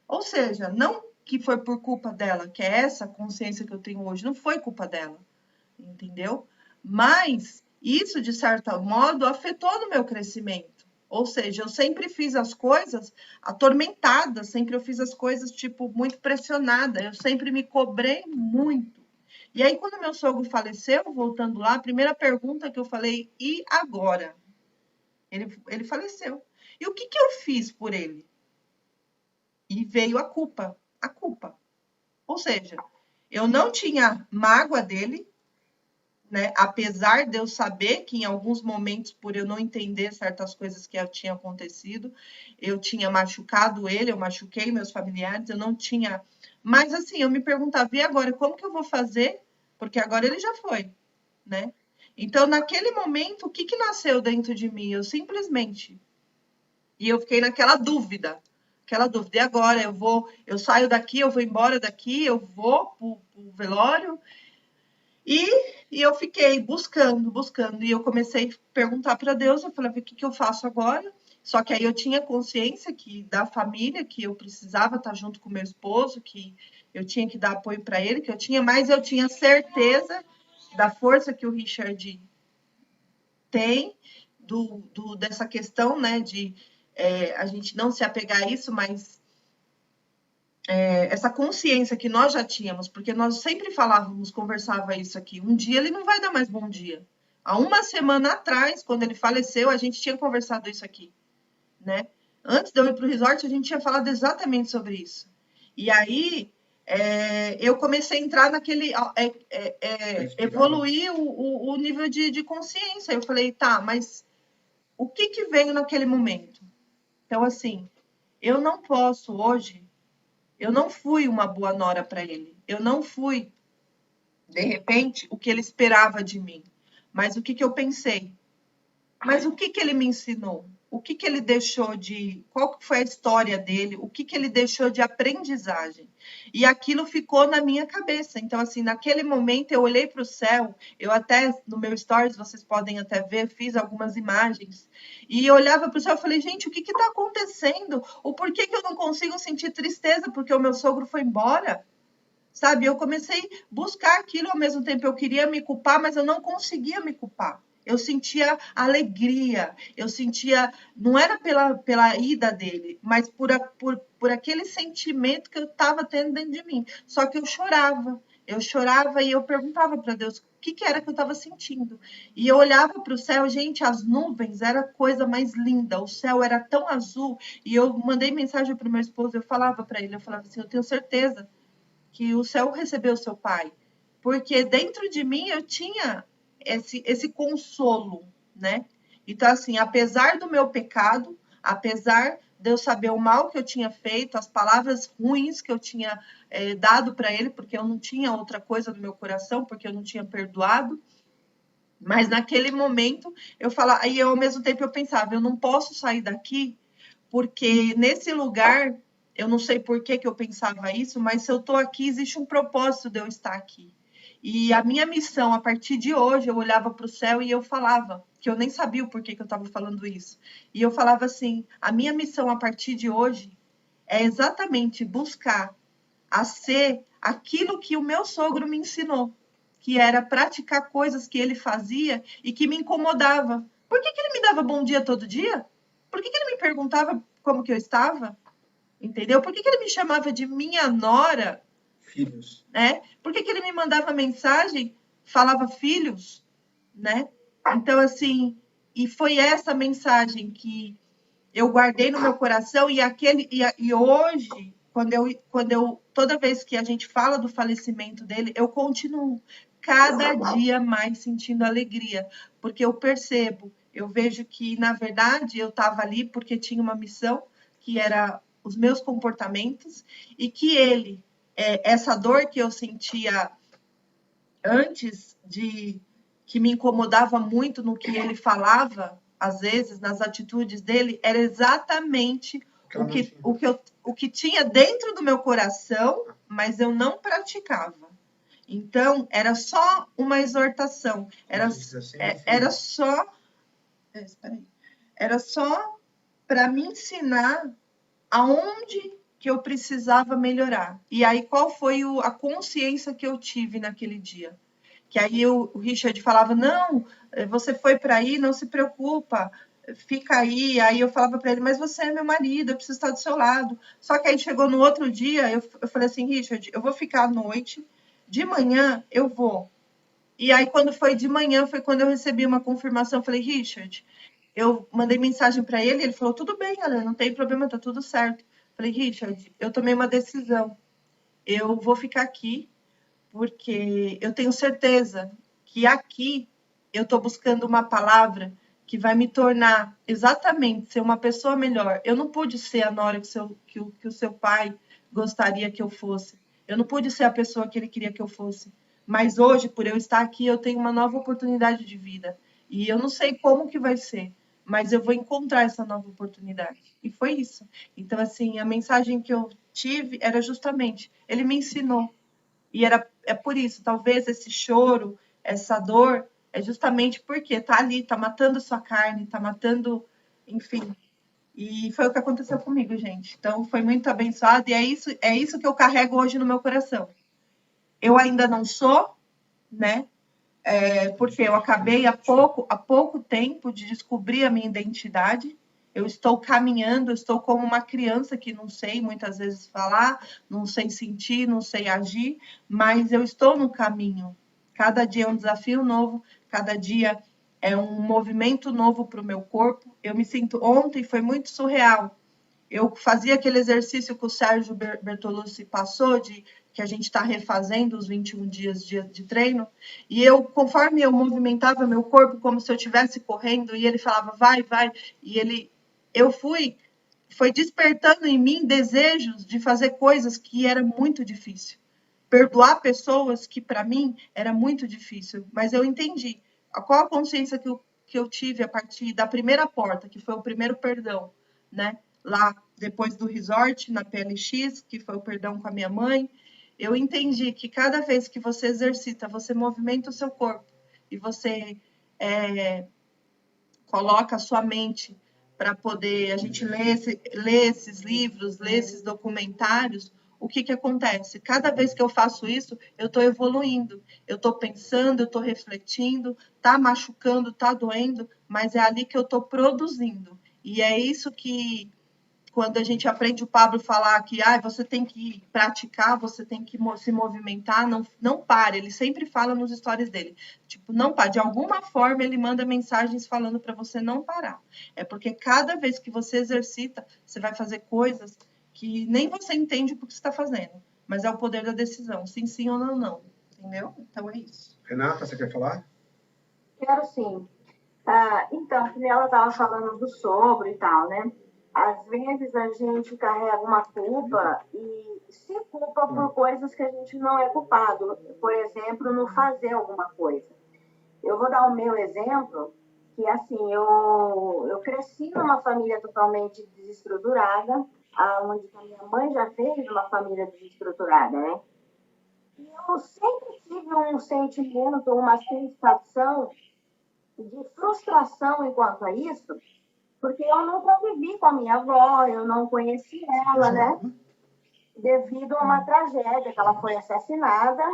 ou seja, não que foi por culpa dela, que é essa consciência que eu tenho hoje, não foi culpa dela, entendeu? Mas isso, de certo modo, afetou no meu crescimento. Ou seja, eu sempre fiz as coisas atormentada, sempre eu fiz as coisas, tipo, muito pressionada, eu sempre me cobrei muito. E aí, quando meu sogro faleceu, voltando lá, a primeira pergunta que eu falei: e agora? Ele faleceu. E o que eu fiz por ele? E veio a culpa. A culpa. Ou seja, eu não tinha mágoa dele, né? Apesar de eu saber que em alguns momentos, por eu não entender certas coisas que tinham acontecido, eu tinha machucado ele, eu machuquei meus familiares, eu não tinha. Mas assim, eu me perguntava: e agora, como que eu vou fazer? Porque agora ele já foi, né? Então, naquele momento, o que nasceu dentro de mim? Eu simplesmente. E eu fiquei naquela dúvida. E agora? Eu saio daqui, eu vou embora daqui, eu vou pro velório. E eu fiquei buscando. E eu comecei a perguntar para Deus, eu falei: o que eu faço agora? Só que aí eu tinha consciência da família, que eu precisava estar junto com meu esposo, que eu tinha que dar apoio para ele, mas eu tinha certeza da força que o Richard tem, dessa questão, né, de a gente não se apegar a isso, mas essa consciência que nós já tínhamos, porque nós sempre falávamos, conversava isso aqui: um dia ele não vai dar mais bom dia. Há uma semana atrás, quando ele faleceu, a gente tinha conversado isso aqui, né? antes de eu ir para o resort, a gente tinha falado exatamente sobre isso. E aí eu comecei a entrar naquele... evoluir o nível de consciência. Eu falei, tá, mas o que veio naquele momento? Então, assim, eu não posso hoje... Eu não fui uma boa nora para ele. Eu não fui, de repente, o que ele esperava de mim. Mas o que eu pensei? Mas o que ele me ensinou? O que ele deixou de... Qual foi a história dele? O que ele deixou de aprendizagem? E aquilo ficou na minha cabeça. Então, assim, naquele momento eu olhei para o céu, eu até, no meu stories, vocês podem até ver, fiz algumas imagens, e eu olhava para o céu e falei, gente, o que está acontecendo? O porquê que eu não consigo sentir tristeza porque o meu sogro foi embora? Sabe, eu comecei a buscar aquilo, ao mesmo tempo eu queria me culpar, mas eu não conseguia me culpar. Eu sentia alegria, eu sentia, não era pela ida dele, mas por aquele sentimento que eu estava tendo dentro de mim. Só que eu chorava e eu perguntava para Deus o que era que eu estava sentindo. E eu olhava para o céu, gente, as nuvens era a coisa mais linda, o céu era tão azul. E eu mandei mensagem para o meu esposo, eu falava para ele, eu falava assim, eu tenho certeza que o céu recebeu seu pai, porque dentro de mim eu tinha esse consolo, né? Então, assim, apesar do meu pecado, apesar de eu saber o mal que eu tinha feito, as palavras ruins que eu tinha dado para ele, porque eu não tinha outra coisa no meu coração, porque eu não tinha perdoado, mas naquele momento eu falava, e ao mesmo tempo eu pensava, eu não posso sair daqui, porque nesse lugar, eu não sei por que eu pensava isso, mas se eu estou aqui, existe um propósito de eu estar aqui. E a minha missão, a partir de hoje, eu olhava para o céu e eu falava, que eu nem sabia o porquê que eu estava falando isso. E eu falava assim, a minha missão a partir de hoje é exatamente buscar a ser aquilo que o meu sogro me ensinou, que era praticar coisas que ele fazia e que me incomodava. Por que ele me dava bom dia todo dia? Por que ele me perguntava como que eu estava? Entendeu? Por que ele me chamava de minha nora? Filhos. Né? Por que ele me mandava mensagem, falava filhos? Né? Então, assim, e foi essa mensagem que eu guardei no meu coração e hoje, toda vez que a gente fala do falecimento dele, eu continuo cada dia mais sentindo alegria, porque eu percebo, eu vejo que, na verdade, eu estava ali porque tinha uma missão, que era os meus comportamentos, e que ele, essa dor que eu sentia antes que me incomodava muito no que ele falava, às vezes, nas atitudes dele, era exatamente o que tinha dentro do meu coração, mas eu não praticava. Então, era só uma exortação. Era só para me ensinar aonde que eu precisava melhorar. E aí, qual foi a consciência que eu tive naquele dia? Que aí o Richard falava, não, você foi para aí, não se preocupa, fica aí. Aí eu falava para ele, mas você é meu marido, eu preciso estar do seu lado. Só que aí chegou no outro dia, eu falei assim, Richard, eu vou ficar à noite, de manhã eu vou. E aí quando foi de manhã, foi quando eu recebi uma confirmação, eu falei, Richard, eu mandei mensagem para ele, ele falou, tudo bem, galera, não tem problema, tá tudo certo. Eu falei, Richard, eu tomei uma decisão, eu vou ficar aqui, porque eu tenho certeza que aqui eu estou buscando uma palavra que vai me tornar exatamente ser uma pessoa melhor. Eu não pude ser a nora que o seu pai gostaria que eu fosse. Eu não pude ser a pessoa que ele queria que eu fosse. Mas hoje, por eu estar aqui, eu tenho uma nova oportunidade de vida. E eu não sei como que vai ser, mas eu vou encontrar essa nova oportunidade. E foi isso. Então, assim, a mensagem que eu tive era justamente, ele me ensinou. E é por isso, talvez esse choro, essa dor, é justamente porque tá ali, tá matando sua carne, tá matando, enfim. E foi o que aconteceu comigo, gente. Então, foi muito abençoado e é isso que eu carrego hoje no meu coração. Eu ainda não sou, né? Porque eu acabei há pouco tempo de descobrir a minha identidade. Eu estou caminhando, eu estou como uma criança que não sei muitas vezes falar, não sei sentir, não sei agir, mas eu estou no caminho. Cada dia é um desafio novo, cada dia é um movimento novo para o meu corpo. Eu me sinto... Ontem foi muito surreal. eu fazia aquele exercício que o Sérgio Bertolucci passou, de que a gente está refazendo os 21 dias de treino, e eu, conforme eu movimentava meu corpo como se eu estivesse correndo, e ele falava, vai, e foi despertando em mim desejos de fazer coisas que era muito difícil. Perdoar pessoas que, para mim, era muito difícil, mas eu entendi. Qual a consciência que eu tive a partir da primeira porta, que foi o primeiro perdão, né? Lá, depois do resort, na PLX, que foi o perdão com a minha mãe, eu entendi que cada vez que você exercita, você movimenta o seu corpo e você coloca a sua mente para poder a gente ler esses livros, ler esses documentários, o que acontece? Cada vez que eu faço isso, eu estou evoluindo, eu estou pensando, eu estou refletindo, está machucando, está doendo, mas é ali que eu estou produzindo. E é isso que, quando a gente aprende o Pablo falar que você tem que praticar, você tem que se movimentar, não pare. Ele sempre fala nos stories dele, tipo, não pare. De alguma forma, ele manda mensagens falando para você não parar. É porque cada vez que você exercita, você vai fazer coisas que nem você entende o que você está fazendo. Mas é o poder da decisão, sim ou não. Entendeu? Então é isso. Renata, você quer falar? Quero sim. Então, como ela estava falando do sogro e tal, né? Às vezes a gente carrega uma culpa e se culpa por coisas que a gente não é culpado. Por exemplo, no fazer alguma coisa. Eu vou dar o meu exemplo, que assim, eu cresci numa família totalmente desestruturada, onde a minha mãe já veio de uma família desestruturada, né? E eu sempre tive um sentimento, uma sensação de frustração enquanto a isso, porque eu não convivi com a minha avó, eu não conheci ela, né? Devido a uma tragédia, que ela foi assassinada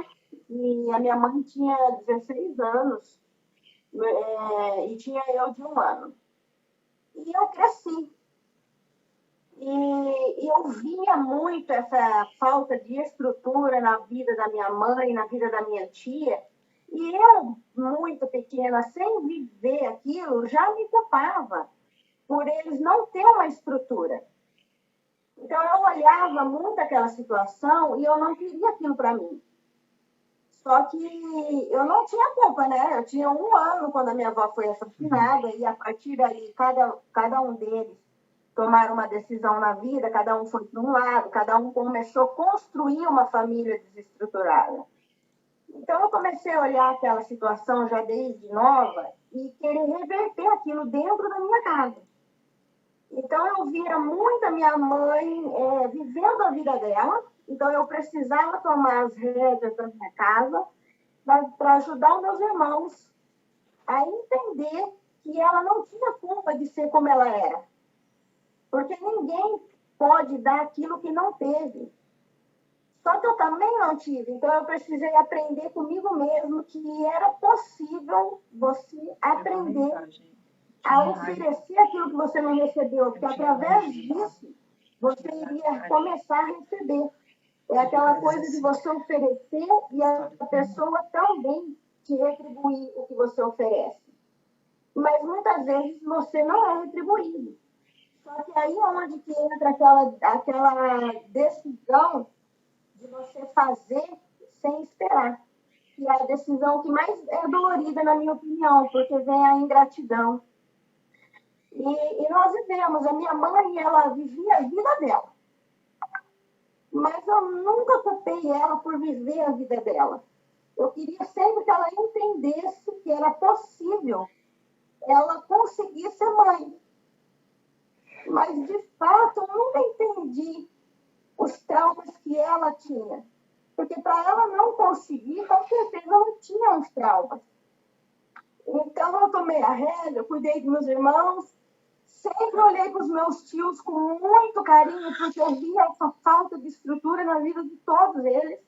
e a minha mãe tinha 16 anos e tinha eu de 1 ano. E eu cresci. E eu via muito essa falta de estrutura na vida da minha mãe, na vida da minha tia. E eu, muito pequena, sem viver aquilo, já me culpava por eles não ter uma estrutura. Então, eu olhava muito aquela situação e eu não queria aquilo para mim. Só que eu não tinha culpa, né? Eu tinha 1 ano quando a minha avó foi assassinada e a partir daí, cada um deles tomaram uma decisão na vida, cada um foi para um lado, cada um começou a construir uma família desestruturada. Então, eu comecei a olhar aquela situação já desde nova e querer reverter aquilo dentro da minha casa. Então, eu via muito a minha mãe vivendo a vida dela, então eu precisava tomar as rédeas da minha casa para ajudar os meus irmãos a entender que ela não tinha culpa de ser como ela era. Porque ninguém pode dar aquilo que não teve. Só que eu também não tive, então eu precisei aprender comigo mesmo que era possível você aprender a oferecer aquilo que você não recebeu, porque através disso você iria começar a receber. É aquela coisa de você oferecer e a pessoa também te retribuir o que você oferece. Mas muitas vezes você não é retribuído. Só que aí é onde que entra aquela decisão de você fazer sem esperar. Que é a decisão que mais é dolorida, na minha opinião, porque vem a ingratidão. E nós vivemos, a minha mãe, ela vivia a vida dela. Mas eu nunca culpei ela por viver a vida dela. Eu queria sempre que ela entendesse que era possível ela conseguir ser mãe. Mas, de fato, eu nunca entendi os traumas que ela tinha. Porque para ela não conseguir, com certeza ela tinha uns traumas. Então, eu tomei a rédea, cuidei dos meus irmãos, sempre olhei para os meus tios com muito carinho, porque eu via essa falta de estrutura na vida de todos eles.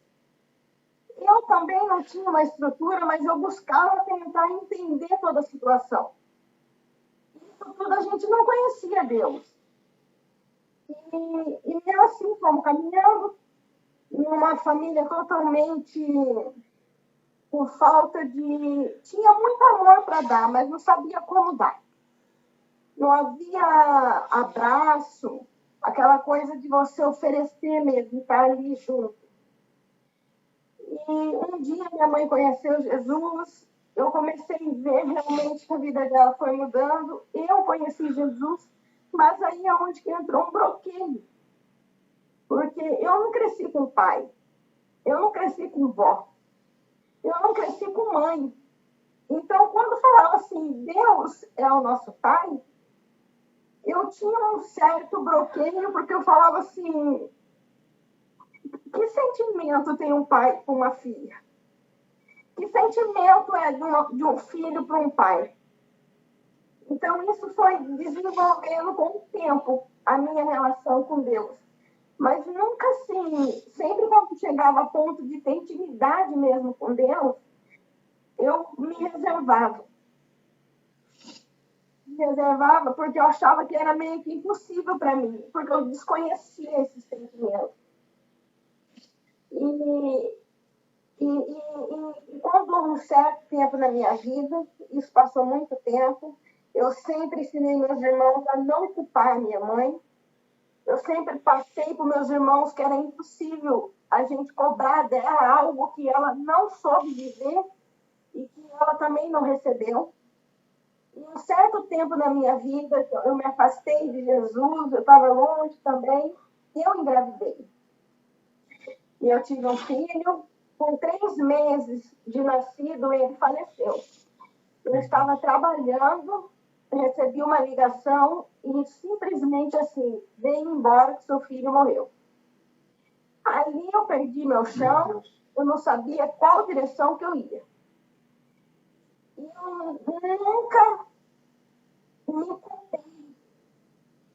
Eu também não tinha uma estrutura, mas eu buscava tentar entender toda a situação. Isso tudo a gente não conhecia Deus. E eu assim, fomos caminhando numa família totalmente com falta de... Tinha muito amor para dar, mas não sabia como dar. Não havia abraço, aquela coisa de você oferecer mesmo, estar ali junto. E um dia minha mãe conheceu Jesus, eu comecei a ver realmente que a vida dela foi mudando, eu conheci Jesus, mas aí é onde que entrou um bloqueio. Porque eu não cresci com pai, eu não cresci com vó, eu não cresci com mãe. Então, quando falava assim, Deus é o nosso pai, eu tinha um certo bloqueio, porque eu falava assim, que sentimento tem um pai com uma filha? Que sentimento é de um filho para um pai? Então, isso foi desenvolvendo com o tempo a minha relação com Deus. Mas nunca assim, sempre quando chegava a ponto de ter intimidade mesmo com Deus, eu me reservava. Me reservava porque eu achava que era meio que impossível para mim, porque eu desconhecia esse sentimento. E quando um certo tempo na minha vida, isso passou muito tempo, eu sempre ensinei meus irmãos a não culpar a minha mãe. Eu sempre passei para meus irmãos que era impossível a gente cobrar dela algo que ela não soube viver e que ela também não recebeu. E um certo tempo na minha vida, eu me afastei de Jesus, eu estava longe também, e eu engravidei. E eu tive um filho, com 3 meses de nascido, ele faleceu. Eu estava trabalhando, recebi uma ligação e simplesmente assim, veio embora que seu filho morreu. Ali eu perdi meu chão, eu não sabia qual direção que eu ia. E eu nunca me culpei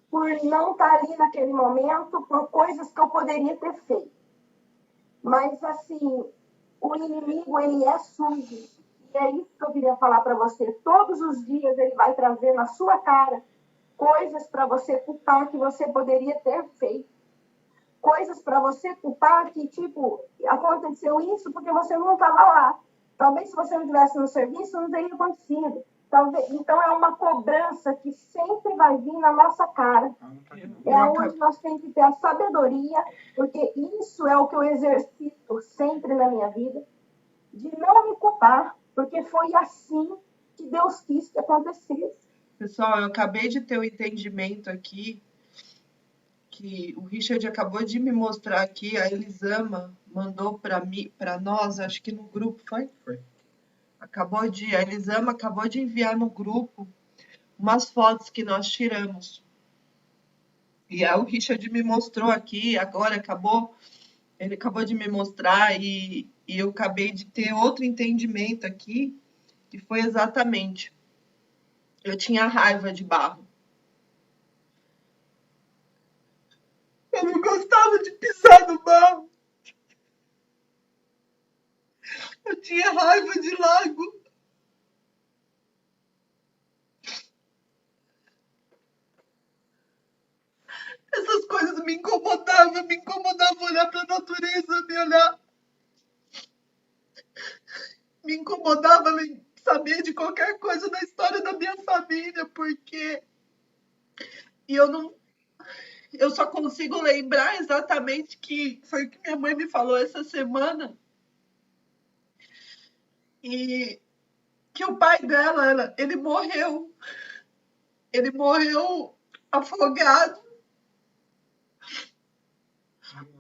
por não estar ali naquele momento, por coisas que eu poderia ter feito. Mas, assim, o inimigo, ele é sujo. E é isso que eu queria falar para você. Todos os dias ele vai trazer na sua cara coisas para você culpar que você poderia ter feito. Coisas para você culpar que, tipo, aconteceu isso porque você não estava lá. Talvez se você não estivesse no serviço, não teria acontecido. Talvez, então, é uma cobrança que sempre vai vir na nossa cara. É onde nós temos que ter a sabedoria, porque isso é o que eu exercito sempre na minha vida, de não me culpar, porque foi assim que Deus quis que acontecesse. Pessoal, eu acabei de ter um entendimento aqui, que o Richard acabou de me mostrar aqui, a Elisama mandou para nós, acho que no grupo, foi? Foi. A Elisama acabou de enviar no grupo umas fotos que nós tiramos. E aí o Richard me mostrou aqui, agora ele acabou de me mostrar e eu acabei de ter outro entendimento aqui, que foi exatamente, eu tinha raiva de barro. Eu não gostava de pisar no barro. Eu tinha raiva de lago. Essas coisas me incomodava olhar para a natureza, me incomodava saber de qualquer coisa da história da minha família, porque eu só consigo lembrar exatamente que foi o que minha mãe me falou essa semana, e que o pai dela, ele morreu afogado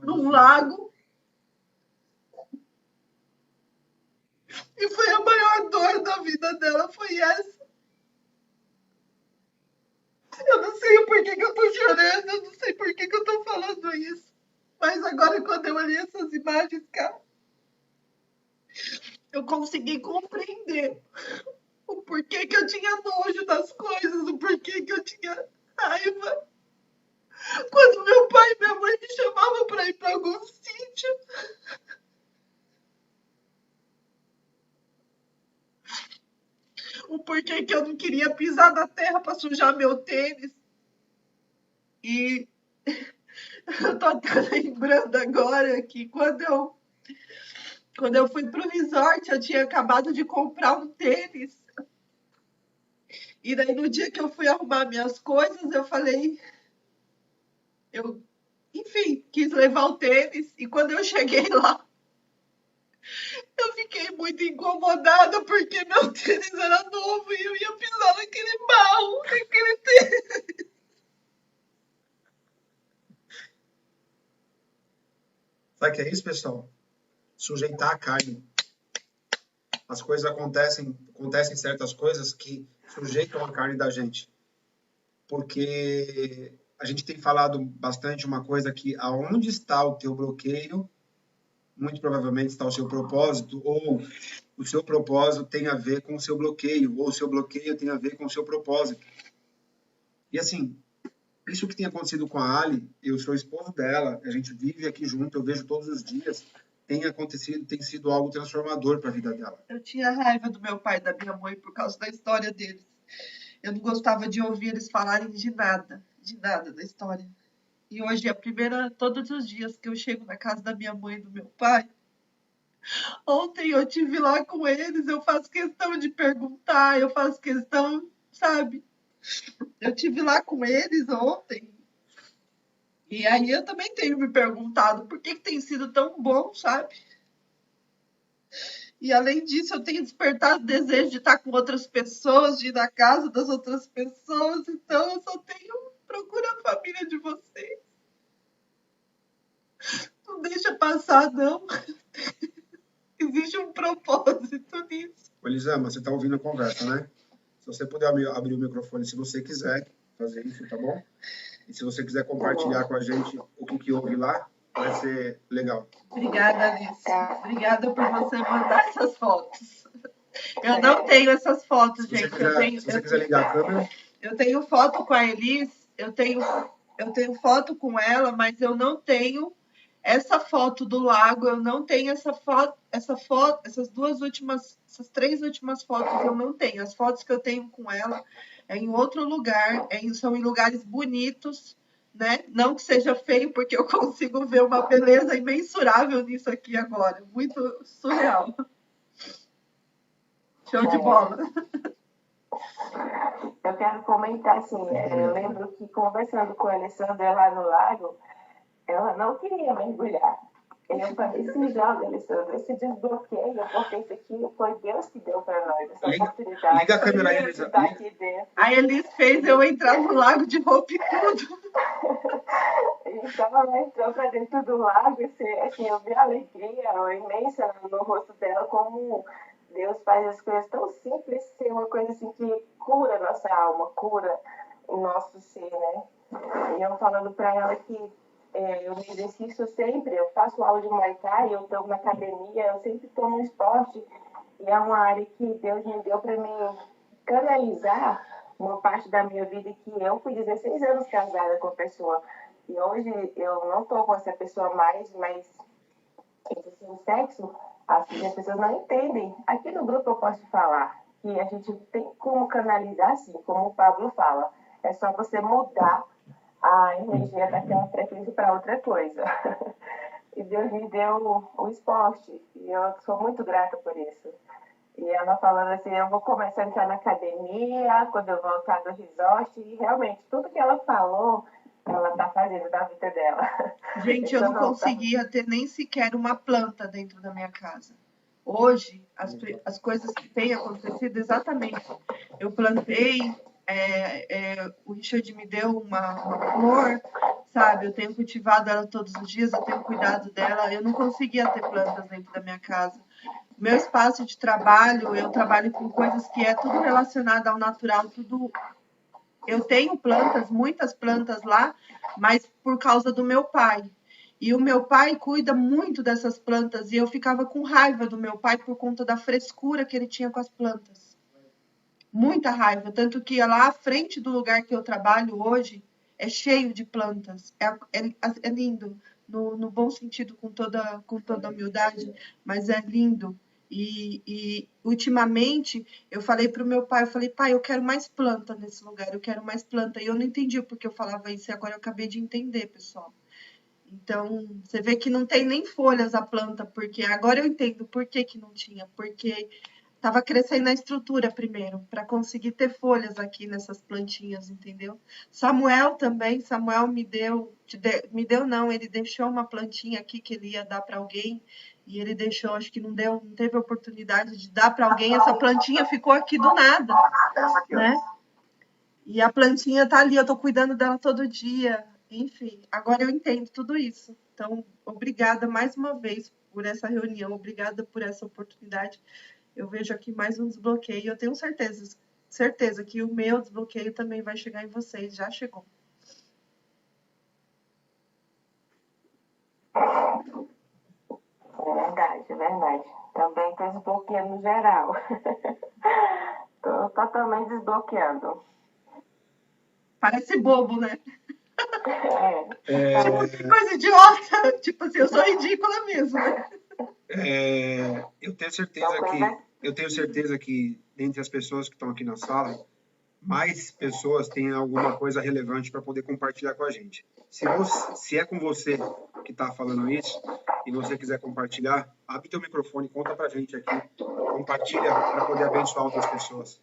num lago. E foi a maior dor da vida dela, foi essa. Eu não sei o porquê que eu tô chorando, eu não sei porquê que eu tô falando isso. Mas agora, quando eu olhei essas imagens, cara, eu consegui compreender o porquê que eu tinha nojo das coisas, o porquê que eu tinha raiva. Quando meu pai e minha mãe me chamavam para ir para algum sítio, o porquê que eu não queria pisar na terra para sujar meu tênis. E eu tô até lembrando agora que quando eu fui pro resort, eu tinha acabado de comprar um tênis. E daí, no dia que eu fui arrumar minhas coisas, eu falei, eu, enfim, quis levar o tênis e quando eu cheguei lá, eu fiquei muito incomodada porque meu tênis era novo e eu ia pisar naquele barro, naquele tênis. Sabe o que é isso, pessoal? Sujeitar a carne. As coisas acontecem certas coisas que sujeitam a carne da gente. Porque a gente tem falado bastante uma coisa que aonde está o teu bloqueio, muito provavelmente está o seu propósito, ou o seu propósito tem a ver com o seu bloqueio, ou o seu bloqueio tem a ver com o seu propósito. E assim, isso que tem acontecido com a Ali, eu sou esposo dela, a gente vive aqui junto, eu vejo todos os dias, tem sido algo transformador para a vida dela. Eu tinha raiva do meu pai e da minha mãe por causa da história deles. Eu não gostava de ouvir eles falarem de nada da história. E hoje é a primeira, todos os dias que eu chego na casa da minha mãe e do meu pai. Ontem eu tive lá com eles, eu faço questão de perguntar, eu faço questão, sabe? Eu tive lá com eles ontem. E aí eu também tenho me perguntado por que tem sido tão bom, sabe? E além disso, eu tenho despertado o desejo de estar com outras pessoas, de ir na casa das outras pessoas. Então eu só tenho procura a família de vocês. Não deixa passar, não. Existe um propósito nisso. Elisama, você está ouvindo a conversa, né? Se você puder abrir o microfone, se você quiser fazer isso, tá bom? E se você quiser compartilhar com a gente o que houve lá, vai ser legal. Obrigada, Alice. Obrigada por você mandar essas fotos. Eu não tenho essas fotos, gente. Se você quiser ligar a câmera. Eu tenho foto com a Elis, eu tenho foto com ela, mas eu não tenho essa foto do lago, eu não tenho essas três últimas fotos eu não tenho. As fotos que eu tenho com ela é em outro lugar, são em lugares bonitos, né? Não que seja feio, porque eu consigo ver uma beleza imensurável nisso aqui agora. Muito surreal. Show de bola. Eu quero comentar, assim, eu lembro que conversando com a Alessandra lá no lago, ela não queria mergulhar. Eu falei, se joga, Alessandra, se desbloqueia, porque isso aqui foi Deus que deu para nós, essa oportunidade. Liga a câmera aí, Elisa. Tá aqui dentro. A Elis fez eu entrar no lago de roupa e tudo. Então ela entrou para dentro do lago e assim, eu vi a alegria imensa no rosto dela, como Deus faz as coisas tão simples, ser uma coisa assim que cura a nossa alma, cura o nosso ser, né? E eu falando para ela que eu me exercito sempre, eu faço aula de Muay Thai, eu estou na academia, eu sempre estou no esporte, e é uma área que Deus me deu para mim canalizar uma parte da minha vida que eu fui 16 anos casada com a pessoa, e hoje eu não estou com essa pessoa mais, mas esse sexo, assim, as pessoas não entendem. Aqui no grupo eu posso falar que a gente tem como canalizar assim, como o Pablo fala, é só você mudar a energia daquela frequência para outra coisa. E Deus me deu o esporte, e eu sou muito grata por isso. E ela falando assim, eu vou começar a entrar na academia quando eu voltar do resort, e realmente, tudo que ela falou, ela está fazendo da vida dela. Gente, eu não conseguia ter nem sequer uma planta dentro da minha casa. Hoje, as coisas que têm acontecido, exatamente. Eu plantei, o Richard me deu uma flor, sabe? Eu tenho cultivado ela todos os dias, eu tenho cuidado dela. Eu não conseguia ter plantas dentro da minha casa. Meu espaço de trabalho, eu trabalho com coisas que é tudo relacionado ao natural, tudo. Eu tenho plantas, muitas plantas lá, mas por causa do meu pai. E o meu pai cuida muito dessas plantas e eu ficava com raiva do meu pai por conta da frescura que ele tinha com as plantas. Muita raiva, tanto que lá à frente do lugar que eu trabalho hoje é cheio de plantas. É lindo, no bom sentido, com toda humildade, mas é lindo. E ultimamente eu falei para o meu pai, pai, eu quero mais planta nesse lugar, eu quero mais planta. E eu não entendi o porquê eu falava isso, e agora eu acabei de entender, pessoal. Então, você vê que não tem nem folhas a planta, porque agora eu entendo por que não tinha, porque Tava crescendo a estrutura primeiro, para conseguir ter folhas aqui nessas plantinhas, entendeu? Samuel também, Samuel me deu não, ele deixou uma plantinha aqui que ele ia dar para alguém, e ele deixou, acho que não deu, não teve oportunidade de dar para alguém, essa plantinha ficou aqui do nada, né? E a plantinha tá ali, eu tô cuidando dela todo dia, enfim, agora eu entendo tudo isso. Então, obrigada mais uma vez por essa reunião, obrigada por essa oportunidade. Eu vejo aqui mais um desbloqueio. Eu tenho certeza que o meu desbloqueio também vai chegar em vocês. Já chegou. É verdade, é verdade. Também estou desbloqueando geral. Estou totalmente desbloqueando. Parece bobo, né? É. Tipo, que coisa idiota. Tipo assim, eu sou ridícula mesmo, né? Eu tenho certeza que dentre as pessoas que estão aqui na sala, mais pessoas têm alguma coisa relevante para poder compartilhar com a gente. Se é com você que está falando isso e você quiser compartilhar, abre teu microfone, conta para a gente aqui, compartilha para poder abençoar outras pessoas.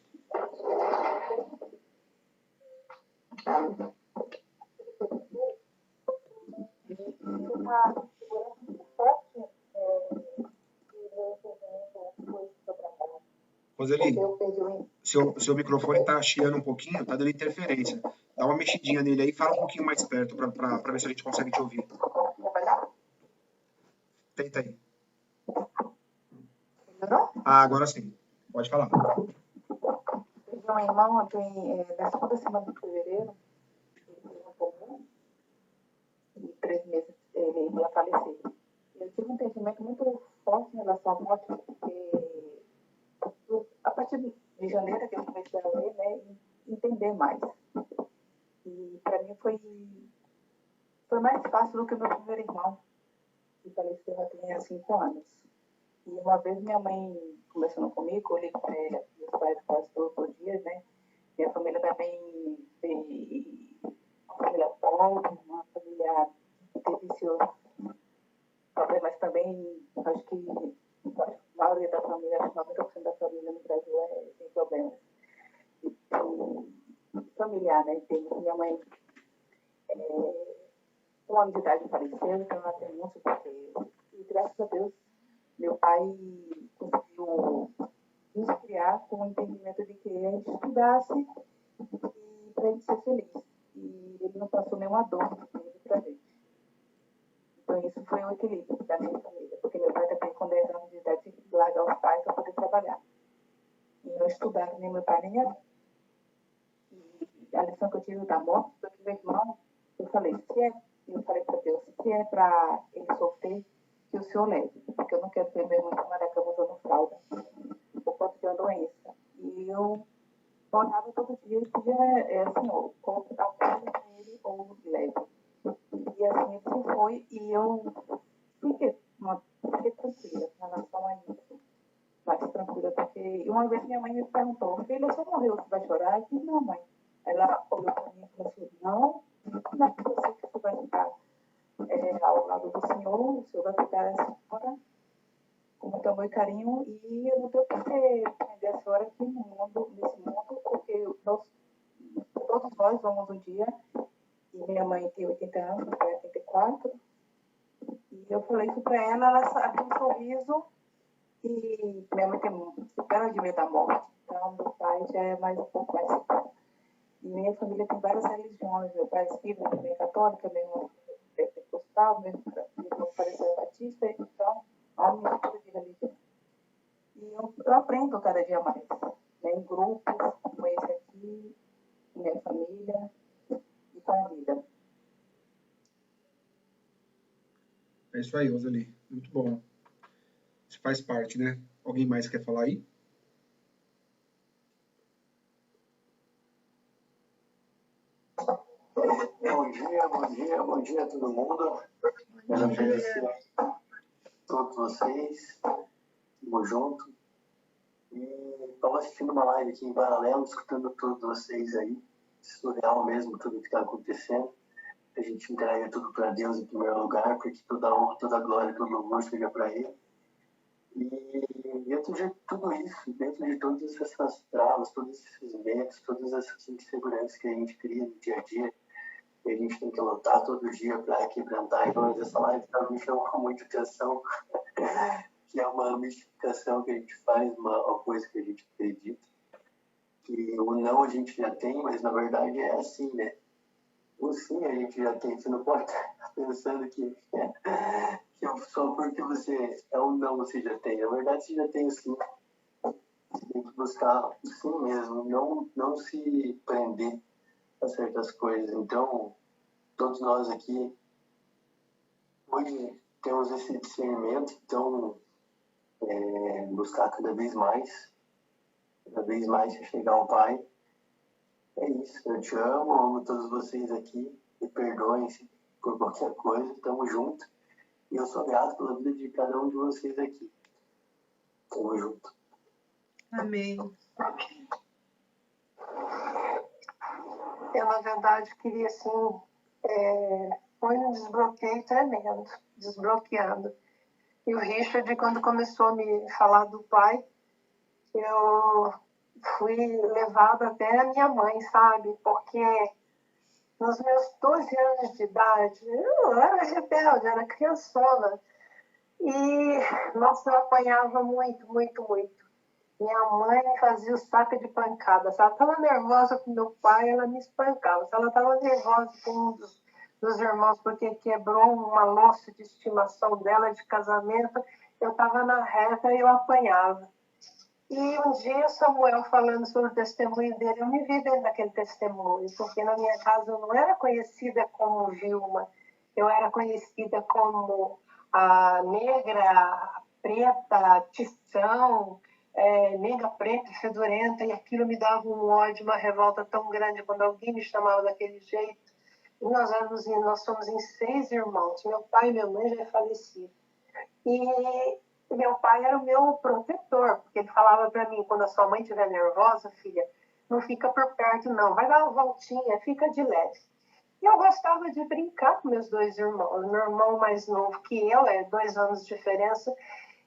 Roseli, seu microfone está chiando um pouquinho, está dando interferência. Dá uma mexidinha nele aí e fala um pouquinho mais perto para ver se a gente consegue te ouvir. Tenta aí. Ah, agora sim. Pode falar. Meu irmão, na segunda semana de fevereiro, ele teve um comum, e 3 meses ele ia falecer. Eu tive um entendimento muito forte em relação à morte, porque a partir de janeiro que eu comecei a ler, né, e entender mais. E para mim foi mais fácil do que o meu primeiro irmão, que faleceu já tem 5 anos. E uma vez minha mãe conversando comigo, eu ligo para ela, meus pais quase todos os dias, né? Minha família também foi uma família pobre, uma família que teve seus problemas também, acho que a maioria da família, acho que 90% da família no Brasil tem problemas. E familiar, né? Minha mãe, com 1 ano de idade, faleceu, então ela tem muito porque. E graças a Deus, meu pai conseguiu nos criar com o entendimento de que a gente estudasse e para ele ser feliz. E ele não passou nenhuma dor para a gente. Então, isso foi um equilíbrio da minha família, porque meu pai também, com 10 anos de idade, tinha que largar os pais para poder trabalhar. E não estudar nem meu pai nem minha mãe. E a lição que eu tive da morte foi que meu irmão, eu falei para Deus, se é para ele sofrer, que o Senhor leve, porque eu não quero ver meu irmão em cima da cama usando fralda, por conta de uma doença. E eu orava todo dia e pedia, Senhor, coloque tal coisa nele ou leve. E assim ele se foi e eu fiquei tranquila em relação a isso. Mais tranquila, porque uma vez minha mãe me perguntou, filha, você morreu, você vai chorar? Eu disse, não, mãe. Ela olhou para mim e falou assim, não é que eu sei que você vai ficar ao lado do Senhor, o Senhor vai ficar a senhora com muito amor e carinho, e eu não tenho por que prender a senhora aqui nesse mundo, porque todos nós vamos um dia, e minha mãe tem 80 anos, meu pai 84, e eu falei isso para ela abriu um sorriso, e minha mãe tem pena de medo da morte, então meu pai já é mais um pouco mais seguro. E minha família tem várias religiões, meu pai é espírita, também católica, meu irmão é pentecostal, meu irmão parece batista, então há uma mistura de religião. E eu aprendo cada dia mais, né, em grupos, como esse aqui, minha família e com a vida. É isso aí, Roseli. Muito bom. Isso faz parte, né? Alguém mais quer falar aí? Bom dia a todo mundo. Quero agradecer a todos vocês. Tamo junto. E estamos assistindo uma live aqui em paralelo, escutando todos vocês aí. Surreal mesmo tudo que está acontecendo. A gente entrega tudo para Deus em primeiro lugar, porque toda honra, toda glória, todo louvor chega para Ele. E dentro de tudo isso, dentro de todas essas travas, todos esses medos, todas essas inseguranças que a gente cria no dia a dia, que a gente tem que lutar todo dia para quebrantar. Então, essa live me chamou muita atenção, que é uma mistificação que a gente faz, uma coisa que a gente acredita. Que o não a gente já tem, mas na verdade é assim, né? O sim a gente já tem. Você não pode estar pensando que só porque você é um não você já tem. Na verdade, você já tem o sim. Você tem que buscar o sim mesmo, não se prender a certas coisas. Então, todos nós aqui, hoje, temos esse discernimento, então, buscar cada vez mais chegar ao Pai. É isso, eu te amo todos vocês aqui, me perdoem-se por qualquer coisa, tamo junto. E eu sou grato pela vida de cada um de vocês aqui. Tamo junto. Amém. Eu, na verdade, queria, assim, foi um desbloqueio tremendo, desbloqueando. E o Richard, quando começou a me falar do pai, eu fui levada até a minha mãe, sabe? Porque nos meus 12 anos de idade, eu era rebelde, era criançona. E, nossa, eu apanhava muito, muito, muito. Minha mãe me fazia o saco de pancada. Se ela estava nervosa com meu pai, ela me espancava. Se ela estava nervosa com um dos irmãos porque quebrou uma louça de estimação dela de casamento, eu estava na reta e eu apanhava. E um dia o Samuel falando sobre o testemunho dele, eu me vi dentro daquele testemunho, porque na minha casa eu não era conhecida como Vilma, eu era conhecida como a negra, a preta, tição, negra, preta, fedorenta, e aquilo me dava um ódio, uma revolta tão grande quando alguém me chamava daquele jeito. E nós somos em 6 irmãos, meu pai e minha mãe já é falecido. E meu pai era o meu protetor, porque ele falava para mim, quando a sua mãe estiver nervosa, filha, não fica por perto não, vai dar uma voltinha, fica de leve. E eu gostava de brincar com meus 2 irmãos, meu irmão mais novo que eu, 2 anos de diferença,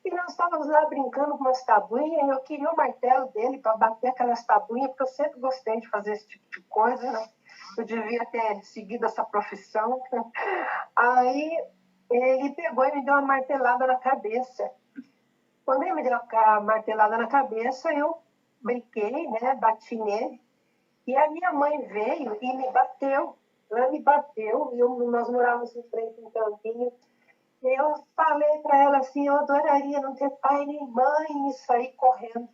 e nós estávamos lá brincando com umas tabuinhas, e eu queria o martelo dele para bater aquelas tabuinhas, porque eu sempre gostei de fazer esse tipo de coisa, né? Eu devia ter seguido essa profissão. Aí ele pegou e me deu uma martelada na cabeça. Quando ele me deu a martelada na cabeça, eu brinquei, né? Bati nele. E a minha mãe veio e me bateu. Ela me bateu, e nós morávamos em frente a um campinho. E eu falei para ela assim, eu adoraria não ter pai nem mãe, e saí correndo.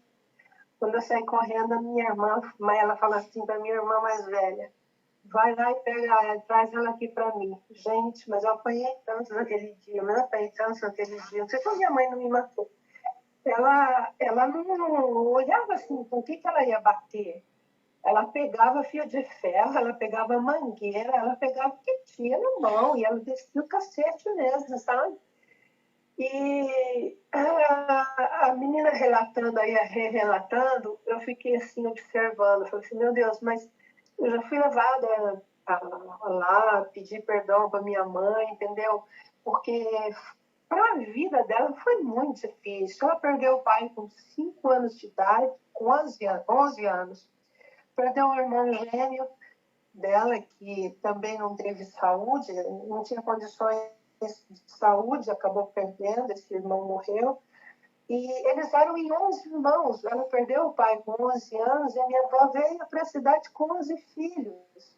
Quando eu saí correndo, a minha irmã, ela falou assim para minha irmã mais velha, vai lá e pega ela, traz ela aqui para mim. Gente, mas eu apanhei tanto naquele dia, mas eu apanhei tanto naquele dia. Não sei como minha mãe não me matou. Ela não olhava assim, com o que ela ia bater. Ela pegava fio de ferro, ela pegava mangueira, ela pegava o que tinha na mão e ela descia o cacete mesmo, sabe? E a menina relatando aí, relatando, eu fiquei assim observando, falei assim, meu Deus, mas eu já fui levada lá pedir perdão para minha mãe, entendeu? Porque para a vida dela foi muito difícil. Ela perdeu o pai com 5 anos de idade, com 11 anos. Perdeu um irmão gêmeo dela, que também não teve saúde, não tinha condições de saúde, acabou perdendo, esse irmão morreu. E eles eram em 11 irmãos. Ela perdeu o pai com 11 anos e a minha avó veio para a cidade com 11 filhos,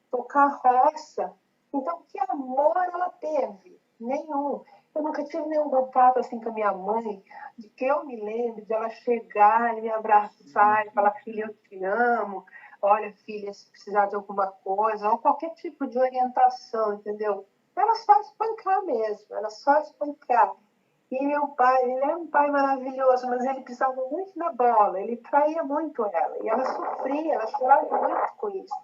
tocar roça. Então, que amor ela teve? Nenhum. Eu nunca tive nenhum contato assim com a minha mãe, de que eu me lembro de ela chegar e me abraçar e falar, filha, eu te amo. Olha, filha, se precisar de alguma coisa, ou qualquer tipo de orientação, entendeu? Era só espancar mesmo, era só espancar. E meu pai, ele era um pai maravilhoso, mas ele pisava muito na bola, ele traía muito ela. E ela sofria, ela chorava muito com isso.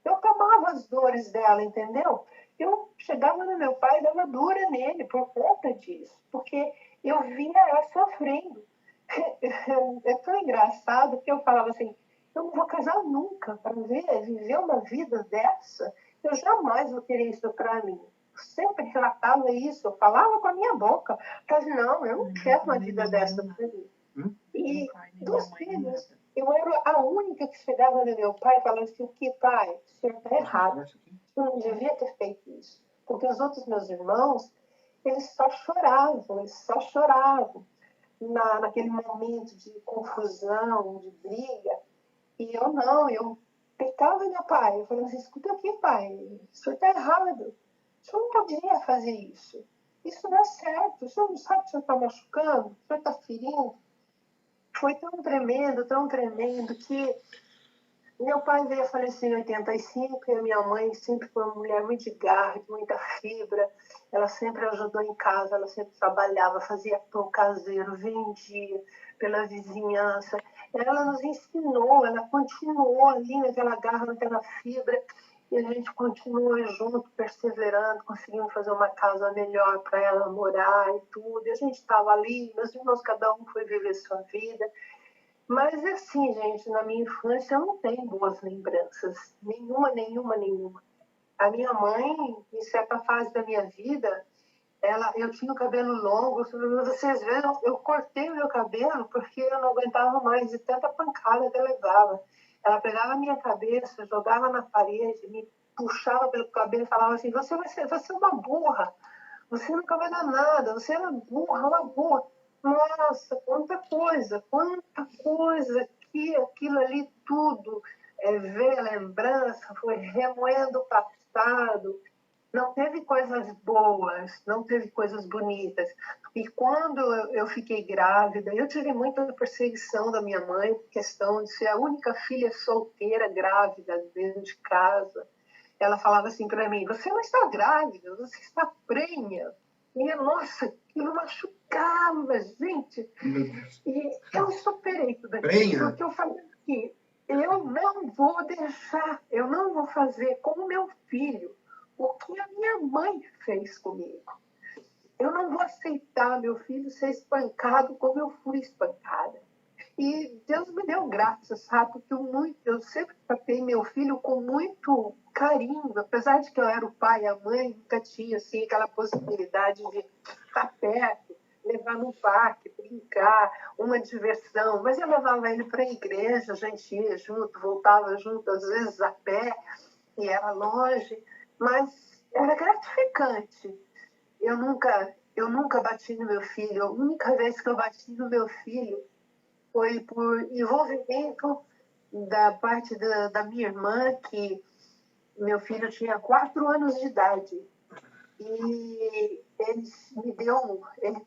Eu tomava as dores dela, entendeu? Eu chegava no meu pai e dava dura nele por conta disso, porque eu via ela sofrendo. É tão engraçado que eu falava assim, eu não vou casar nunca para viver uma vida dessa. Eu jamais vou querer isso para mim. sempre relatava isso, eu falava com a minha boca. Mas não, eu não quero uma vida dessa para mim. E dos filhos, eu era a única que chegava no meu pai e falava assim, que pai, o senhor está errado, eu não devia ter feito isso. Porque os outros meus irmãos, eles só choravam naquele momento de confusão, de briga. E eu não, eu pecava meu pai. Eu falava assim, escuta aqui, pai, o senhor está errado. O senhor não podia fazer isso. Isso não é certo. O senhor não sabe que o senhor está machucando, o senhor está ferindo. Foi tão tremendo, que meu pai veio a falecer em 85 e a minha mãe sempre foi uma mulher muito de garra, de muita fibra. Ela sempre ajudou em casa, ela sempre trabalhava, fazia pão caseiro, vendia pela vizinhança. Ela nos ensinou, ela continuou ali naquela garra, naquela fibra. E a gente continuou junto, perseverando, conseguimos fazer uma casa melhor para ela morar e tudo. E a gente estava ali, meus irmãos, cada um foi viver sua vida. Mas assim, gente, na minha infância eu não tenho boas lembranças. Nenhuma. A minha mãe, em certa fase da minha vida, eu tinha o cabelo longo. Vocês viram, eu cortei o meu cabelo porque eu não aguentava mais de tanta pancada que eu levava. Ela pegava a minha cabeça, jogava na parede, me puxava pelo cabelo e falava assim, você é uma burra, você nunca vai dar nada, você é uma burra. Nossa, quanta coisa que aquilo ali tudo veio a lembrança, foi remoendo o passado. Não teve coisas boas, não teve coisas bonitas. E quando eu fiquei grávida, eu tive muita perseguição da minha mãe, questão de ser a única filha solteira grávida dentro de casa. Ela falava assim para mim, você não está grávida, você está prenha. E, nossa, aquilo machucava, gente. E eu superei tudo aquilo, porque eu falei que eu não vou deixar, eu não vou fazer com o meu filho o que a minha mãe fez comigo. Eu não vou aceitar meu filho ser espancado como eu fui espancada. E Deus me deu graça, sabe? Porque eu sempre tratei meu filho com muito carinho. Apesar de que eu era o pai e a mãe, nunca tinha assim, aquela possibilidade de estar perto, levar no parque, brincar, uma diversão. Mas eu levava ele para a igreja, a gente ia junto, voltava junto, às vezes a pé, e era longe. Mas era gratificante. Eu nunca bati no meu filho. A única vez que eu bati no meu filho foi por envolvimento da parte da minha irmã, que meu filho tinha 4 anos de idade. E ele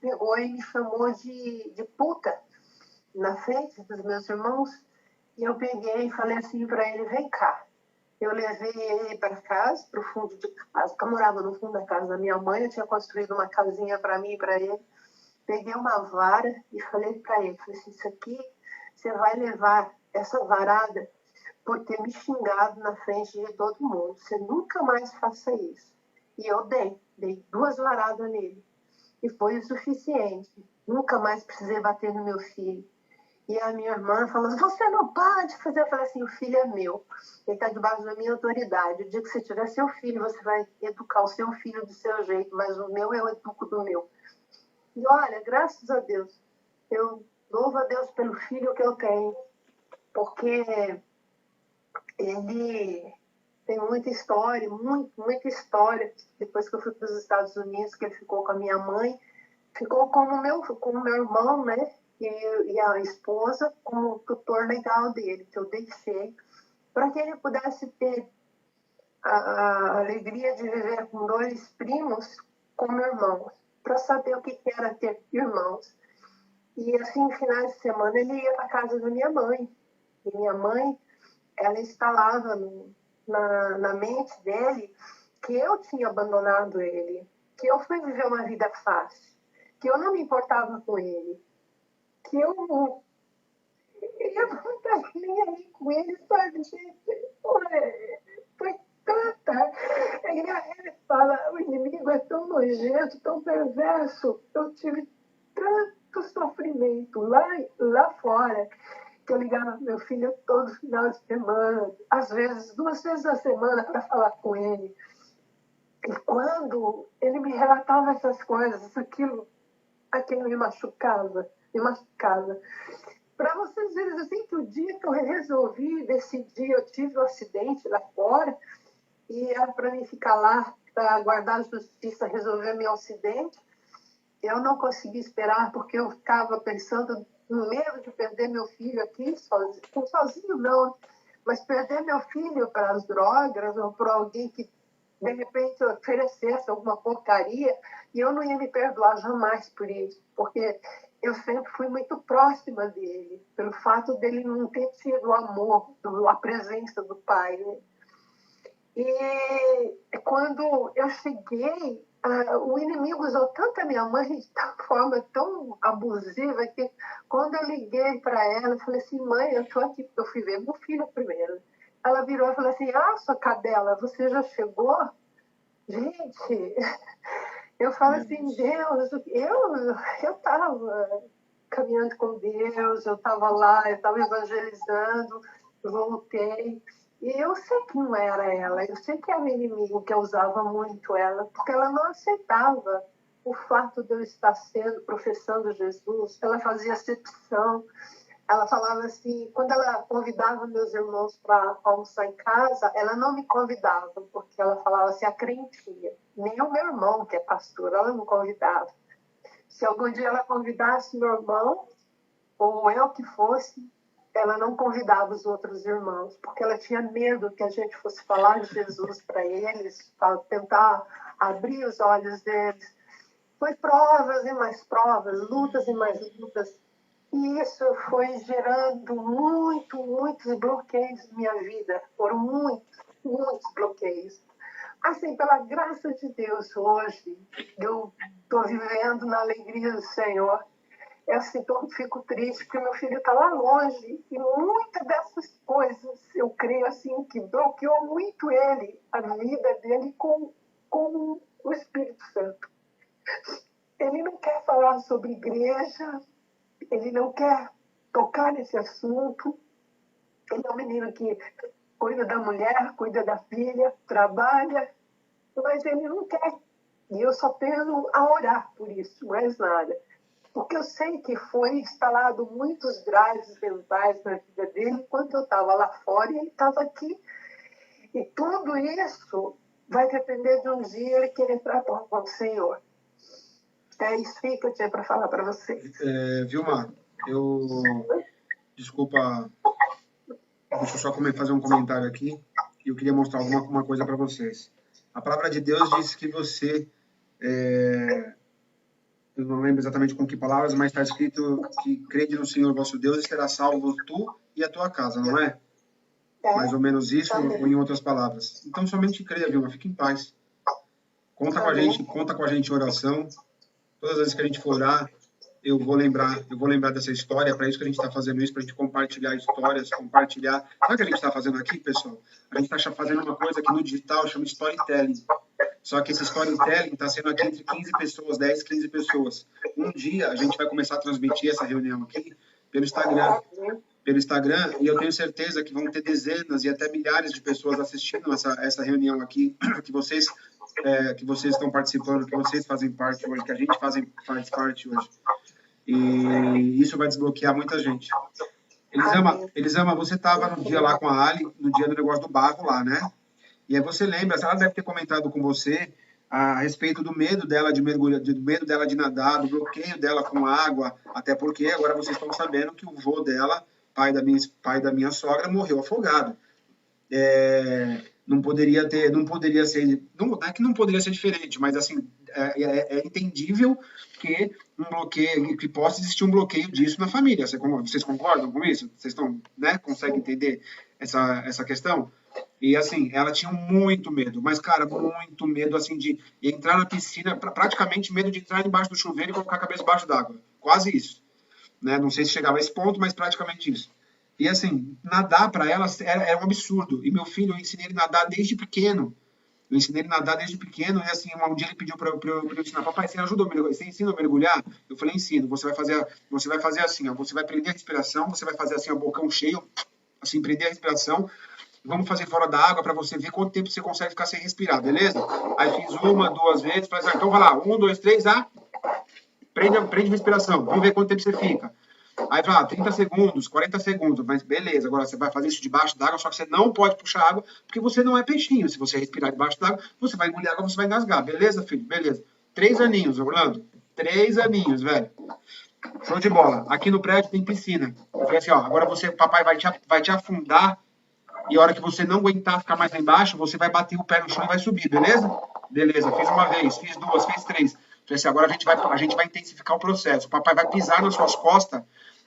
pegou e me chamou de puta na frente dos meus irmãos. E eu peguei e falei assim para ele, vem cá. Eu levei ele para casa, para o fundo de casa, porque eu morava no fundo da casa da minha mãe, eu tinha construído uma casinha para mim e para ele. Peguei uma vara e falei para ele, falei assim, isso aqui, você vai levar essa varada por ter me xingado na frente de todo mundo. Você nunca mais faça isso. E eu dei 2 varadas nele. E foi o suficiente. Nunca mais precisei bater no meu filho. E a minha irmã falou, você não pode fazer. Eu falei assim, o filho é meu. Ele está debaixo da minha autoridade. O dia que você tiver seu filho, você vai educar o seu filho do seu jeito. Mas o meu eu educo do meu. E olha, graças a Deus, eu louvo a Deus pelo filho que eu tenho, porque ele tem muita história, muita história. Depois que eu fui para os Estados Unidos, que ele ficou com a minha mãe, ficou como meu irmão, né? E a esposa como tutor legal dele, que eu deixei, para que ele pudesse ter a alegria de viver com 2 primos como irmãos, para saber o que era ter irmãos. E assim, finais de semana, ele ia para casa da minha mãe. E minha mãe, ela instalava na mente dele que eu tinha abandonado ele, que eu fui viver uma vida fácil, que eu não me importava com ele, que eu não estava nem aí com ele, sabe, gente? Foi tanta... Ele fala, o inimigo é tão nojento, tão perverso. Eu tive tanto sofrimento lá fora, que eu ligava meu filho todo final de semana, às vezes 2 vezes na semana, para falar com ele. E quando ele me relatava essas coisas, aquilo me machucava, me machucava. Para vocês verem, assim, que o dia que eu resolvi, decidi, eu tive um acidente lá fora, e era para mim ficar lá, para aguardar a justiça resolver meu acidente. Eu não consegui esperar, porque eu ficava pensando no medo de perder meu filho aqui, sozinho não, mas perder meu filho para as drogas ou para alguém que, de repente, oferecesse alguma porcaria, e eu não ia me perdoar jamais por isso, porque eu sempre fui muito próxima dele, pelo fato dele não ter tido o amor, a presença do pai, né? E quando eu cheguei, o inimigo usou tanto a minha mãe de tal forma tão abusiva que quando eu liguei para ela, eu falei assim, mãe, eu estou aqui porque eu fui ver meu filho primeiro. Ela virou e falou assim, sua cadela, você já chegou? Gente, eu falo assim, Deus, eu estava caminhando com Deus, eu estava lá, eu estava evangelizando, voltei. E eu sei que não era ela, eu sei que era o inimigo que usava muito ela, porque ela não aceitava o fato de eu estar professando Jesus. Ela fazia acepção, ela falava assim, quando ela convidava meus irmãos para almoçar em casa, ela não me convidava, porque ela falava assim, a crentinha, nem o meu irmão, que é pastor, ela não convidava. Se algum dia ela convidasse meu irmão, ou eu que fosse, ela não convidava os outros irmãos, porque ela tinha medo que a gente fosse falar de Jesus para eles, para tentar abrir os olhos deles. Foi provas e mais provas, lutas e mais lutas. E isso foi gerando muitos bloqueios na minha vida. Foram muitos bloqueios. Assim, pela graça de Deus, hoje, eu estou vivendo na alegria do Senhor. Eu assim, fico triste porque meu filho está lá longe e muitas dessas coisas eu creio assim que bloqueou muito ele, a vida dele com o Espírito Santo. Ele não quer falar sobre igreja, ele não quer tocar nesse assunto. Ele é um menino que cuida da mulher, cuida da filha, trabalha, mas ele não quer. E eu só tenho a orar por isso, mais nada. Porque eu sei que foi instalado muitos drives mentais na vida dele enquanto eu estava lá fora e ele estava aqui. E tudo isso vai depender de um dia ele querer tratar com o Senhor. É isso que eu tinha para falar para vocês. Vilma, desculpa, deixa eu só fazer um comentário aqui. E eu queria mostrar alguma coisa para vocês. A palavra de Deus diz que você... eu não lembro exatamente com que palavras, mas está escrito que crede no Senhor vosso Deus e será salvo tu e a tua casa, não é? Mais ou menos isso, ou em outras palavras. Então, somente creia, Vilma, fique em paz. Conta com a gente em oração. Todas as vezes que a gente for orar, eu vou lembrar dessa história, para isso que a gente está fazendo isso, para a gente compartilhar histórias, compartilhar... Sabe o que a gente está fazendo aqui, pessoal? A gente está fazendo uma coisa que no digital chama storytelling. Só que esse storytelling está sendo aqui entre 15 pessoas, 10, 15 pessoas. Um dia a gente vai começar a transmitir essa reunião aqui pelo Instagram, e eu tenho certeza que vão ter dezenas e até milhares de pessoas assistindo essa reunião aqui, que vocês estão participando, que vocês fazem parte hoje, que a gente faz parte hoje. E isso vai desbloquear muita gente. Elisama, você estava no dia lá com a Ali, no dia do negócio do barro lá, né? E aí você lembra, ela deve ter comentado com você a respeito do medo dela de mergulhar, do medo dela de nadar, do bloqueio dela com água, até porque agora vocês estão sabendo que o vô dela, pai da minha sogra, morreu afogado. Não é que não poderia ser diferente, mas assim, é entendível que que possa existir um bloqueio disso na família. Vocês concordam com isso? Vocês conseguem entender essa questão? E assim, ela tinha muito medo, mas cara, muito medo assim de entrar na piscina, praticamente medo de entrar embaixo do chuveiro e colocar a cabeça embaixo d'água. Quase isso, né? Não sei se chegava a esse ponto, mas praticamente isso. E assim, nadar para ela era um absurdo. E meu filho, eu ensinei ele a nadar desde pequeno. E assim, um dia ele pediu para eu ensinar: papai, você ajuda a mergulhar? Você ensina a mergulhar? Eu falei: ensino. Você vai fazer assim, ó, você vai prender a respiração, você vai fazer assim, ó, bocão cheio, assim, prender a respiração, Vamos fazer fora da água para você ver quanto tempo você consegue ficar sem respirar, beleza? Aí fiz 1, 2 vezes, falei assim, então vai lá, 1, 2, 3, prende a respiração, vamos ver quanto tempo você fica. Aí fala, 30 segundos, 40 segundos, mas beleza, agora você vai fazer isso debaixo d'água, só que você não pode puxar água, porque você não é peixinho. Se você respirar debaixo d'água, você vai engolir água, você vai engasgar, beleza, filho? Beleza. 3 aninhos, Orlando. 3 aninhos, velho. Show de bola. Aqui no prédio tem piscina. Eu falei assim, ó, agora papai vai te afundar, e a hora que você não aguentar ficar mais lá embaixo, você vai bater o pé no chão e vai subir, beleza? Beleza, fiz uma vez, fiz 2, fiz 3. Falei assim, agora a gente vai intensificar o processo. O papai vai pisar nas suas costas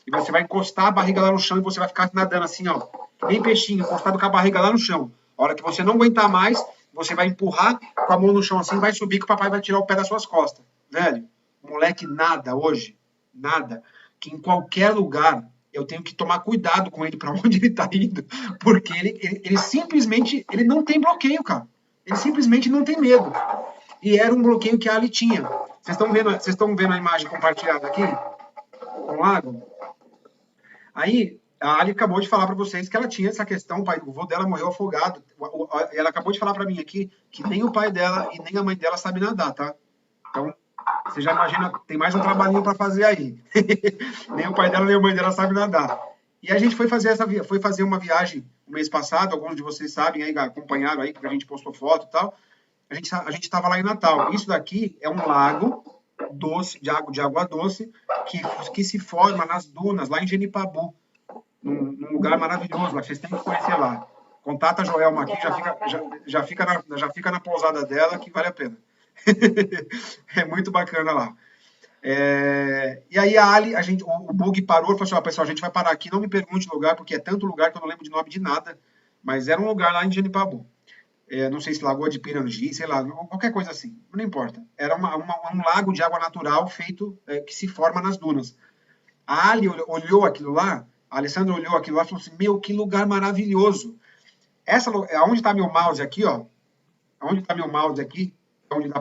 e você vai encostar a barriga lá no chão e você vai ficar nadando assim, ó, bem peixinho, encostado com a barriga lá no chão. A hora que você não aguentar mais, você vai empurrar com a mão no chão assim, vai subir que o papai vai tirar o pé das suas costas. Velho, moleque nada hoje, nada, que em qualquer lugar eu tenho que tomar cuidado com ele para onde ele tá indo, porque ele simplesmente, ele não tem bloqueio, cara. Ele simplesmente não tem medo. E era um bloqueio que a Ali tinha. Vocês estão vendo a imagem compartilhada aqui? Com o lago? Aí, a Ali acabou de falar para vocês que ela tinha essa questão, o vô dela morreu afogado. Ela acabou de falar para mim aqui que nem o pai dela e nem a mãe dela sabe nadar, tá? Então, você já imagina, tem mais um trabalhinho para fazer aí. Nem o pai dela nem a mãe dela sabe nadar. E a gente foi fazer uma viagem no mês passado, alguns de vocês sabem, aí acompanharam aí, porque a gente postou foto e tal. A gente estava lá em Natal. Isso daqui é um lago doce, de água doce, que se forma nas dunas, lá em Genipabu, num lugar maravilhoso, lá que vocês têm que conhecer lá. Contata a Joelma aqui, já fica na pousada dela, que vale a pena. É muito bacana lá. E aí a Ali, o bug parou e falou assim, ó, pessoal, a gente vai parar aqui, não me pergunte o lugar, porque é tanto lugar que eu não lembro de nome de nada, mas era um lugar lá em Genipabu. Não sei se Lagoa de Pirangi, sei lá, qualquer coisa assim, não importa. Era um lago de água natural feito, que se forma nas dunas. A Ali olhou aquilo lá, a Alessandra olhou aquilo lá e falou assim, meu, que lugar maravilhoso. Onde está meu mouse aqui, ó, onde está meu mouse aqui, onde dá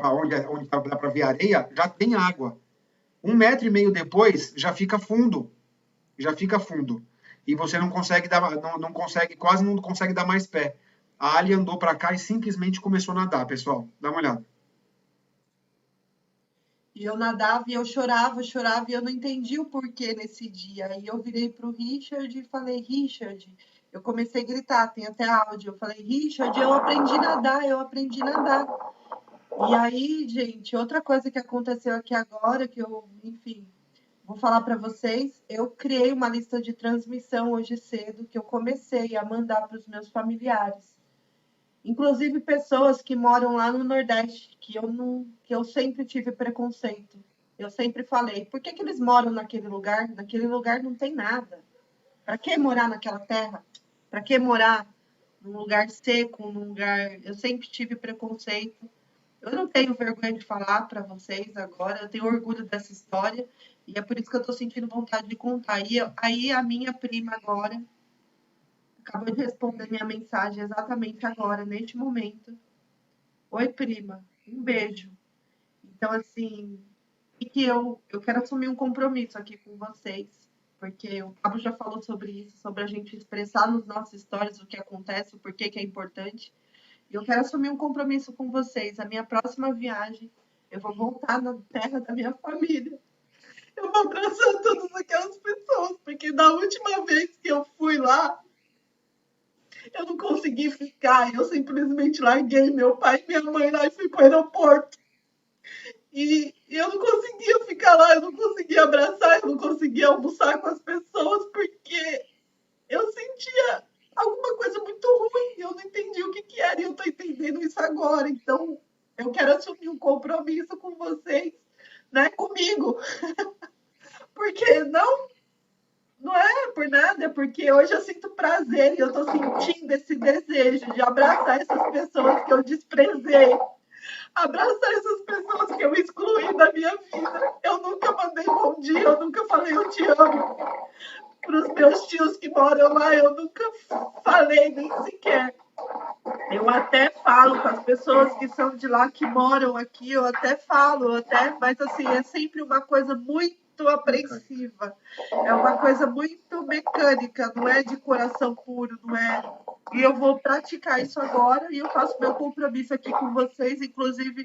para ver areia, já tem água. 1,5 metro depois, já fica fundo. E você não consegue quase não consegue dar mais pé. A Ali andou para cá e simplesmente começou a nadar, pessoal. Dá uma olhada. E eu nadava e eu chorava e eu não entendi o porquê nesse dia. Aí eu virei pro Richard e falei, Richard, eu comecei a gritar, tem até áudio. Eu falei, Richard, eu aprendi a nadar. E aí, gente, outra coisa que aconteceu aqui agora, que eu, enfim, vou falar para vocês, eu criei uma lista de transmissão hoje cedo, que eu comecei a mandar para os meus familiares. Inclusive pessoas que moram lá no Nordeste, que eu sempre tive preconceito. Eu sempre falei, por que eles moram naquele lugar? Naquele lugar não tem nada. Para que morar naquela terra? Para que morar num lugar seco, num lugar... Eu sempre tive preconceito. Eu não tenho vergonha de falar para vocês agora, eu tenho orgulho dessa história, e é por isso que eu estou sentindo vontade de contar. E aí a minha prima agora acabou de responder minha mensagem exatamente agora, neste momento. Oi, prima, um beijo. Então, assim, que eu quero assumir um compromisso aqui com vocês, porque o Pablo já falou sobre isso, sobre a gente expressar nas nossas histórias o que acontece, o porquê que é importante. E eu quero assumir um compromisso com vocês. A minha próxima viagem, eu vou voltar na terra da minha família. Eu vou abraçar todas aquelas pessoas, porque da última vez que eu fui lá, eu não consegui ficar. Eu simplesmente larguei meu pai e minha mãe lá e fui para o aeroporto. E eu não conseguia ficar lá, eu não conseguia abraçar, eu não conseguia almoçar com as pessoas, porque eu sentia alguma coisa muito ruim, eu não entendi o que era, e eu estou entendendo isso agora. Então, eu quero assumir um compromisso com vocês, né, comigo. Porque não é por nada, é porque hoje eu sinto prazer e eu estou sentindo esse desejo de abraçar essas pessoas que eu desprezei, abraçar essas pessoas que eu excluí da minha vida. Eu nunca mandei bom dia, eu nunca falei eu te amo. Para os meus tios que moram lá, eu nunca falei nem sequer. Eu até falo com as pessoas que são de lá, que moram aqui, eu até falo, mas assim, é sempre uma coisa muito muito apreensiva. É uma coisa muito mecânica, não é de coração puro, não é. E eu vou praticar isso agora e eu faço meu compromisso aqui com vocês, inclusive,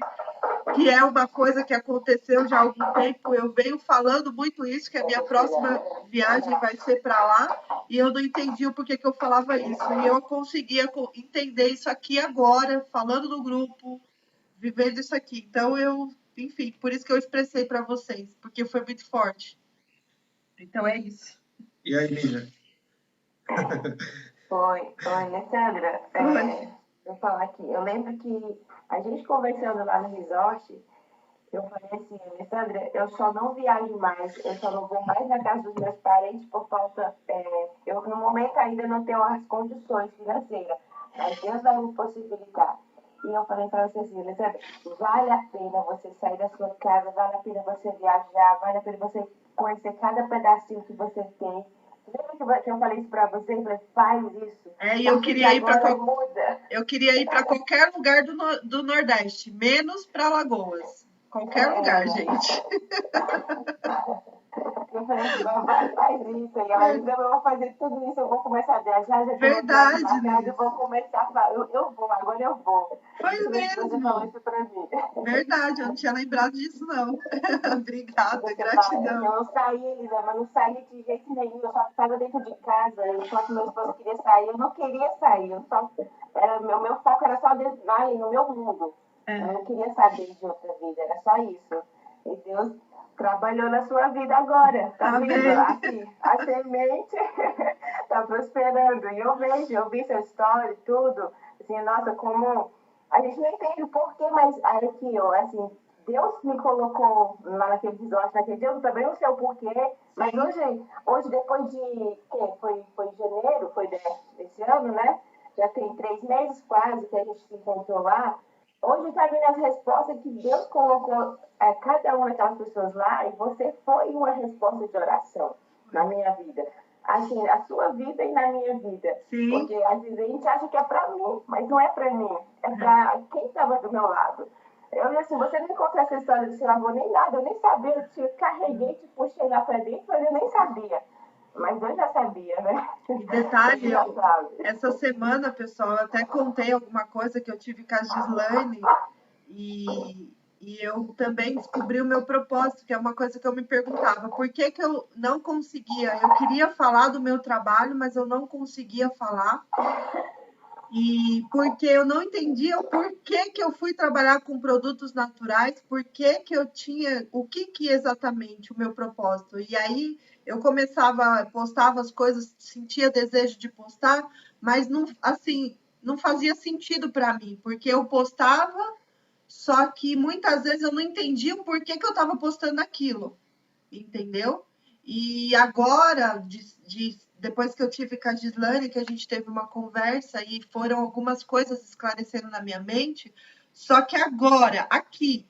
que é uma coisa que aconteceu já há algum tempo. Eu venho falando muito isso, que a minha próxima viagem vai ser para lá, e eu não entendi o porquê que eu falava isso. E eu conseguia entender isso aqui agora, falando no grupo, vivendo isso aqui. Então, enfim, por isso que eu expressei para vocês, porque foi muito forte. Então, é isso. E aí, Lígia? Oi, Alessandra. Vou falar aqui. Eu lembro que a gente conversando lá no resort, eu falei assim, Alessandra, eu só não viajo mais, eu só não vou mais na casa dos meus parentes por falta. Eu, no momento, ainda não tenho as condições financeiras, mas Deus vai me possibilitar. E eu falei para você assim, Alessandra, vale a pena você sair da sua casa, vale a pena você viajar, vale a pena você conhecer cada pedacinho que você tem. Lembra que eu falei isso para você? Eu falei, faz isso. E eu queria ir para muda. Eu queria ir para qualquer lugar do Nordeste, menos para Alagoas. Qualquer lugar, gente. Eu falei assim, faz isso. E ela disse, eu vou fazer tudo isso, eu vou começar a viajar. Já Verdade, eu vou começar a eu vou, agora eu vou. Foi mesmo. Você falou isso pra mim. Verdade, eu não tinha lembrado disso, não. Obrigada, gratidão. Eu não saí, Lisa, mas não saí de jeito nenhum. Eu só ficava dentro de casa. Enquanto meu esposo queria sair, eu não queria sair. Meu foco era só dentro, no meu mundo. Eu não queria saber de outra vida, era só isso. E Deus trabalhou na sua vida agora, tá vendo? Assim, a semente tá prosperando. E eu vi sua história e tudo. Assim, nossa, como a gente não entende o porquê, mas aqui, ó, assim, Deus me colocou lá naquele resort, naquele dia, eu também não sei o porquê, mas hoje depois de, foi janeiro, foi desse ano, né? Já tem 3 meses quase que a gente se encontrou lá. Hoje está vindo as respostas que Deus colocou cada uma daquelas pessoas lá, e você foi uma resposta de oração na minha vida. Assim, a sua vida e na minha vida. Sim. Porque às vezes a gente acha que é para mim, mas não é para mim. É para quem estava do meu lado. Eu, assim, você não me contou essa história do seu avô nem nada, eu nem sabia. Eu te carreguei, te puxei lá para dentro, mas eu nem sabia. Mas eu já sabia, né? E detalhe, essa semana, pessoal, eu até contei alguma coisa que eu tive com a Gislaine e eu também descobri o meu propósito, que é uma coisa que eu me perguntava. Por que que eu não conseguia? Eu queria falar do meu trabalho, mas eu não conseguia falar. E porque eu não entendia o porquê que eu fui trabalhar com produtos naturais, por que eu tinha, o que exatamente o meu propósito. E aí eu postava as coisas, sentia desejo de postar, mas não, assim, não fazia sentido para mim, porque eu postava, só que muitas vezes eu não entendia o porquê que eu estava postando aquilo, entendeu? E agora, depois que eu tive com a Gislane, que a gente teve uma conversa e foram algumas coisas esclarecendo na minha mente, só que agora, aqui,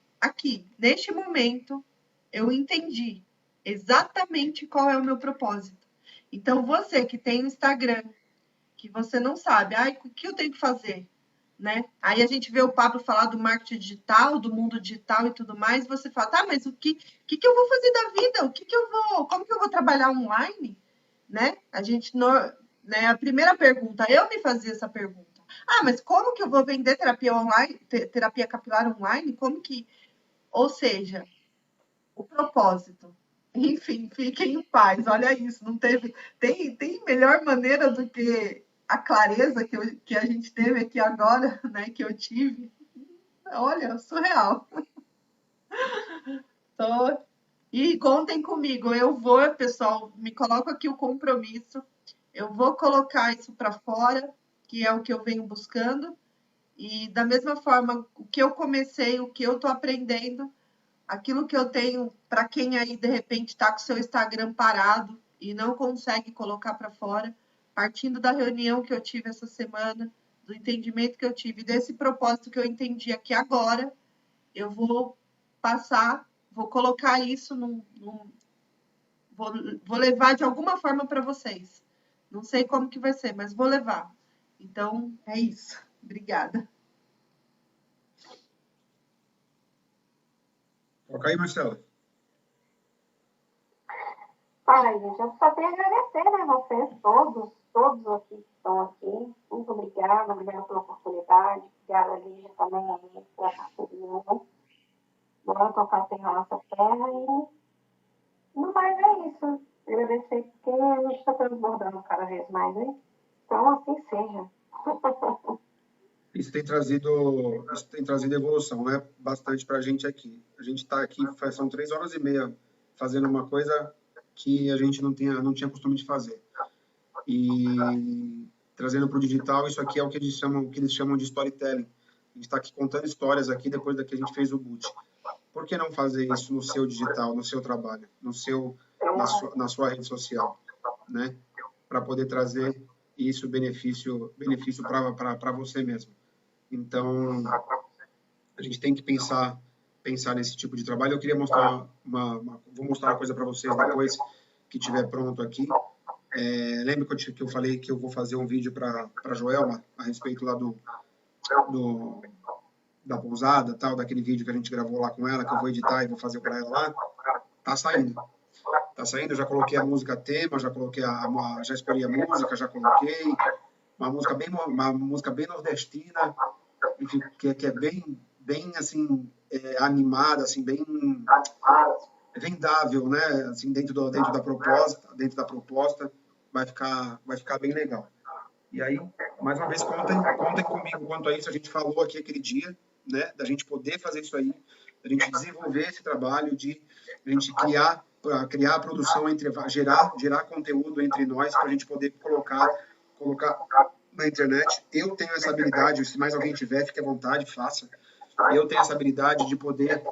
neste momento, eu entendi exatamente qual é o meu propósito. Então, você que tem um Instagram, que você não sabe, o que eu tenho que fazer? Né? Aí a gente vê o Pablo falar do marketing digital, do mundo digital e tudo mais, e você fala, tá, mas o que eu vou fazer da vida? Como que eu vou trabalhar online? Né? A gente, né, a primeira pergunta, eu me fazia essa pergunta. Mas como que eu vou vender terapia online, terapia capilar online? Como que... Ou seja, o propósito. Enfim, fiquem em paz. Olha isso, não teve... Tem melhor maneira do que a clareza que a gente teve aqui agora, né? Que eu tive. Olha, surreal. E contem comigo. Eu vou, pessoal, me coloco aqui o compromisso. Eu vou colocar isso para fora, que é o que eu venho buscando. E da mesma forma, o que eu comecei, o que eu estou aprendendo, aquilo que eu tenho, para quem aí de repente está com o seu Instagram parado e não consegue colocar para fora, partindo da reunião que eu tive essa semana, do entendimento que eu tive, desse propósito que eu entendi aqui agora, eu vou passar, vou colocar isso vou levar de alguma forma para vocês. Não sei como que vai ser, mas vou levar. Então, é isso. Obrigada. Toca aí, Marcelo. Ai, gente, eu só tenho a agradecer, né, vocês todos aqui que estão aqui. Muito obrigada pela oportunidade. Obrigada, Lígia, também aí, pela parceria, né? Bora tocar terra nossa terra e no mais é isso. Agradecer porque a gente está transbordando cada vez mais, né? Então, assim seja. Isso tem trazido evolução, né? Bastante para a gente aqui. A gente está aqui, são 3 horas e meia fazendo uma coisa que a gente não tinha costume de fazer. E trazendo para o digital, isso aqui é o que eles chamam de storytelling. A gente está aqui contando histórias aqui depois da que a gente fez o boot. Por que não fazer isso no seu digital, no seu trabalho, na sua rede social, né? Para poder trazer isso benefício para você mesmo. Então, a gente tem que pensar nesse tipo de trabalho. Eu queria mostrar vou mostrar uma coisa para vocês depois que estiver pronto aqui. Lembra que eu falei que eu vou fazer um vídeo para a Joelma a respeito lá da pousada, tal, daquele vídeo que a gente gravou lá com ela, que eu vou editar e vou fazer para ela lá? Tá saindo, eu já coloquei a música tema, já escolhi a música, já coloquei uma música bem nordestina, que é bem assim, animada, assim, bem vendável, né? Assim, dentro da proposta, vai ficar bem legal. E aí, mais uma vez, contem comigo quanto a isso. A gente falou aqui aquele dia, né? Da gente poder fazer isso aí, da gente desenvolver esse trabalho, de a gente criar a produção, gerar conteúdo entre nós, para a gente poder colocar na internet. Eu tenho essa habilidade, se mais alguém tiver, fique à vontade, faça. Eu tenho essa habilidade de poder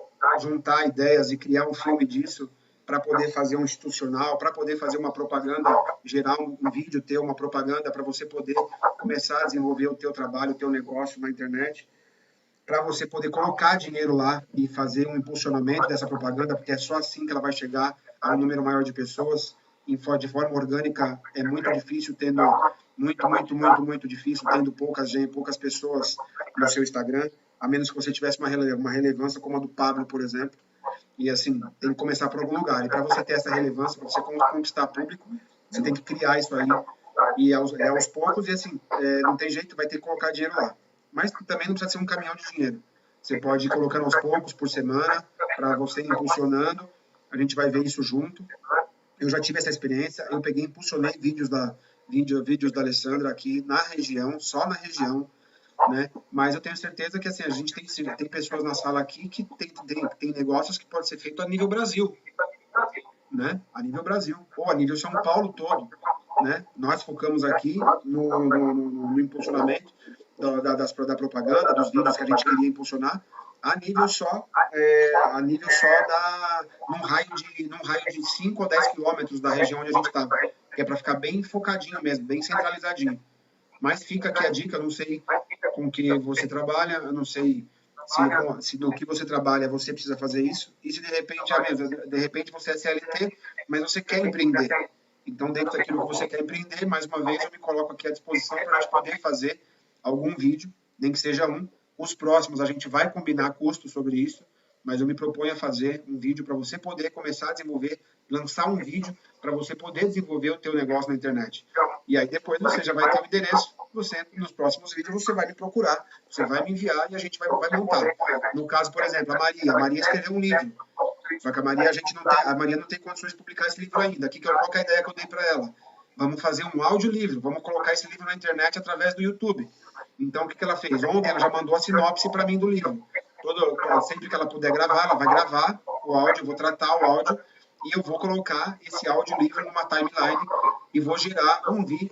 juntar ideias e criar um filme disso, para poder fazer um institucional, para poder fazer uma propaganda, gerar um vídeo, ter uma propaganda, para você poder começar a desenvolver o teu trabalho, o teu negócio na internet, para você poder colocar dinheiro lá e fazer um impulsionamento dessa propaganda, porque é só assim que ela vai chegar a um número maior de pessoas. De forma orgânica é muito difícil, tendo muito difícil, tendo poucas pessoas no seu Instagram, a menos que você tivesse uma relevância como a do Pablo, por exemplo. E assim, tem que começar por algum lugar. E para você ter essa relevância, para você conquistar público, você tem que criar isso aí. E aos poucos, e assim, não tem jeito, vai ter que colocar dinheiro lá. Mas também não precisa ser um caminhão de dinheiro. Você pode ir colocando aos poucos, por semana, para você ir impulsionando. A gente vai ver isso junto. Eu já tive essa experiência. Eu peguei e impulsionei vídeos da Alessandra aqui na região, só na região, né? Mas eu tenho certeza que assim, a gente tem pessoas na sala aqui que tem negócios que podem ser feitos a nível Brasil, né? A nível Brasil, ou a nível São Paulo todo, né? Nós focamos aqui no impulsionamento da propaganda, dos vídeos que a gente queria impulsionar, a nível só num raio de 5 ou 10 quilômetros da região onde a gente estava, que é para ficar bem focadinho mesmo, bem centralizadinho. Mas fica aqui a dica, eu não sei com que você trabalha, eu não sei se no que você trabalha você precisa fazer isso, e se de repente você é CLT, mas você quer empreender. Então, dentro daquilo que você quer empreender, mais uma vez, eu me coloco aqui à disposição para a gente poder fazer algum vídeo, nem que seja um. Os próximos, a gente vai combinar custos sobre isso, mas eu me proponho a fazer um vídeo para você poder começar a desenvolver, lançar um vídeo para você poder desenvolver o teu negócio na internet. E aí depois você já vai ter o endereço, nos próximos vídeos você vai me procurar, você vai me enviar e a gente vai montar. No caso, por exemplo, a Maria escreveu um livro, só que a Maria não tem condições de publicar esse livro ainda. Qual que é a ideia que eu dei para ela? Vamos fazer um audiolivro, vamos colocar esse livro na internet através do YouTube. Então, o que ela fez? Ontem ela já mandou a sinopse para mim do livro. Sempre que ela puder gravar, ela vai gravar o áudio, eu vou tratar o áudio e eu vou colocar esse audiolivro numa timeline e vou gerar um vídeo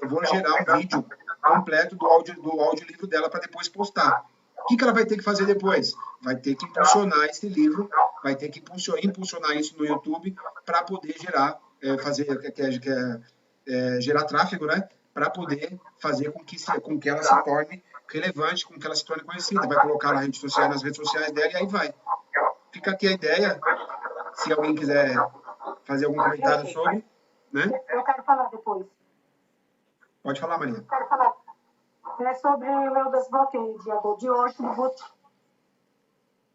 completo do audiolivro dela para depois postar. O que ela vai ter que fazer depois? Vai ter que impulsionar esse livro, vai ter que impulsionar isso no YouTube para poder gerar tráfego, né? Para poder fazer com que ela se torne relevante, com que ela se torne conhecida. Vai colocar nas redes sociais dela e aí vai. Fica aqui a ideia, se alguém quiser fazer algum comentário sobre, né? Eu quero falar depois. Pode falar, Maria. Eu quero falar. É sobre o meu desbloqueio de hoje no boot.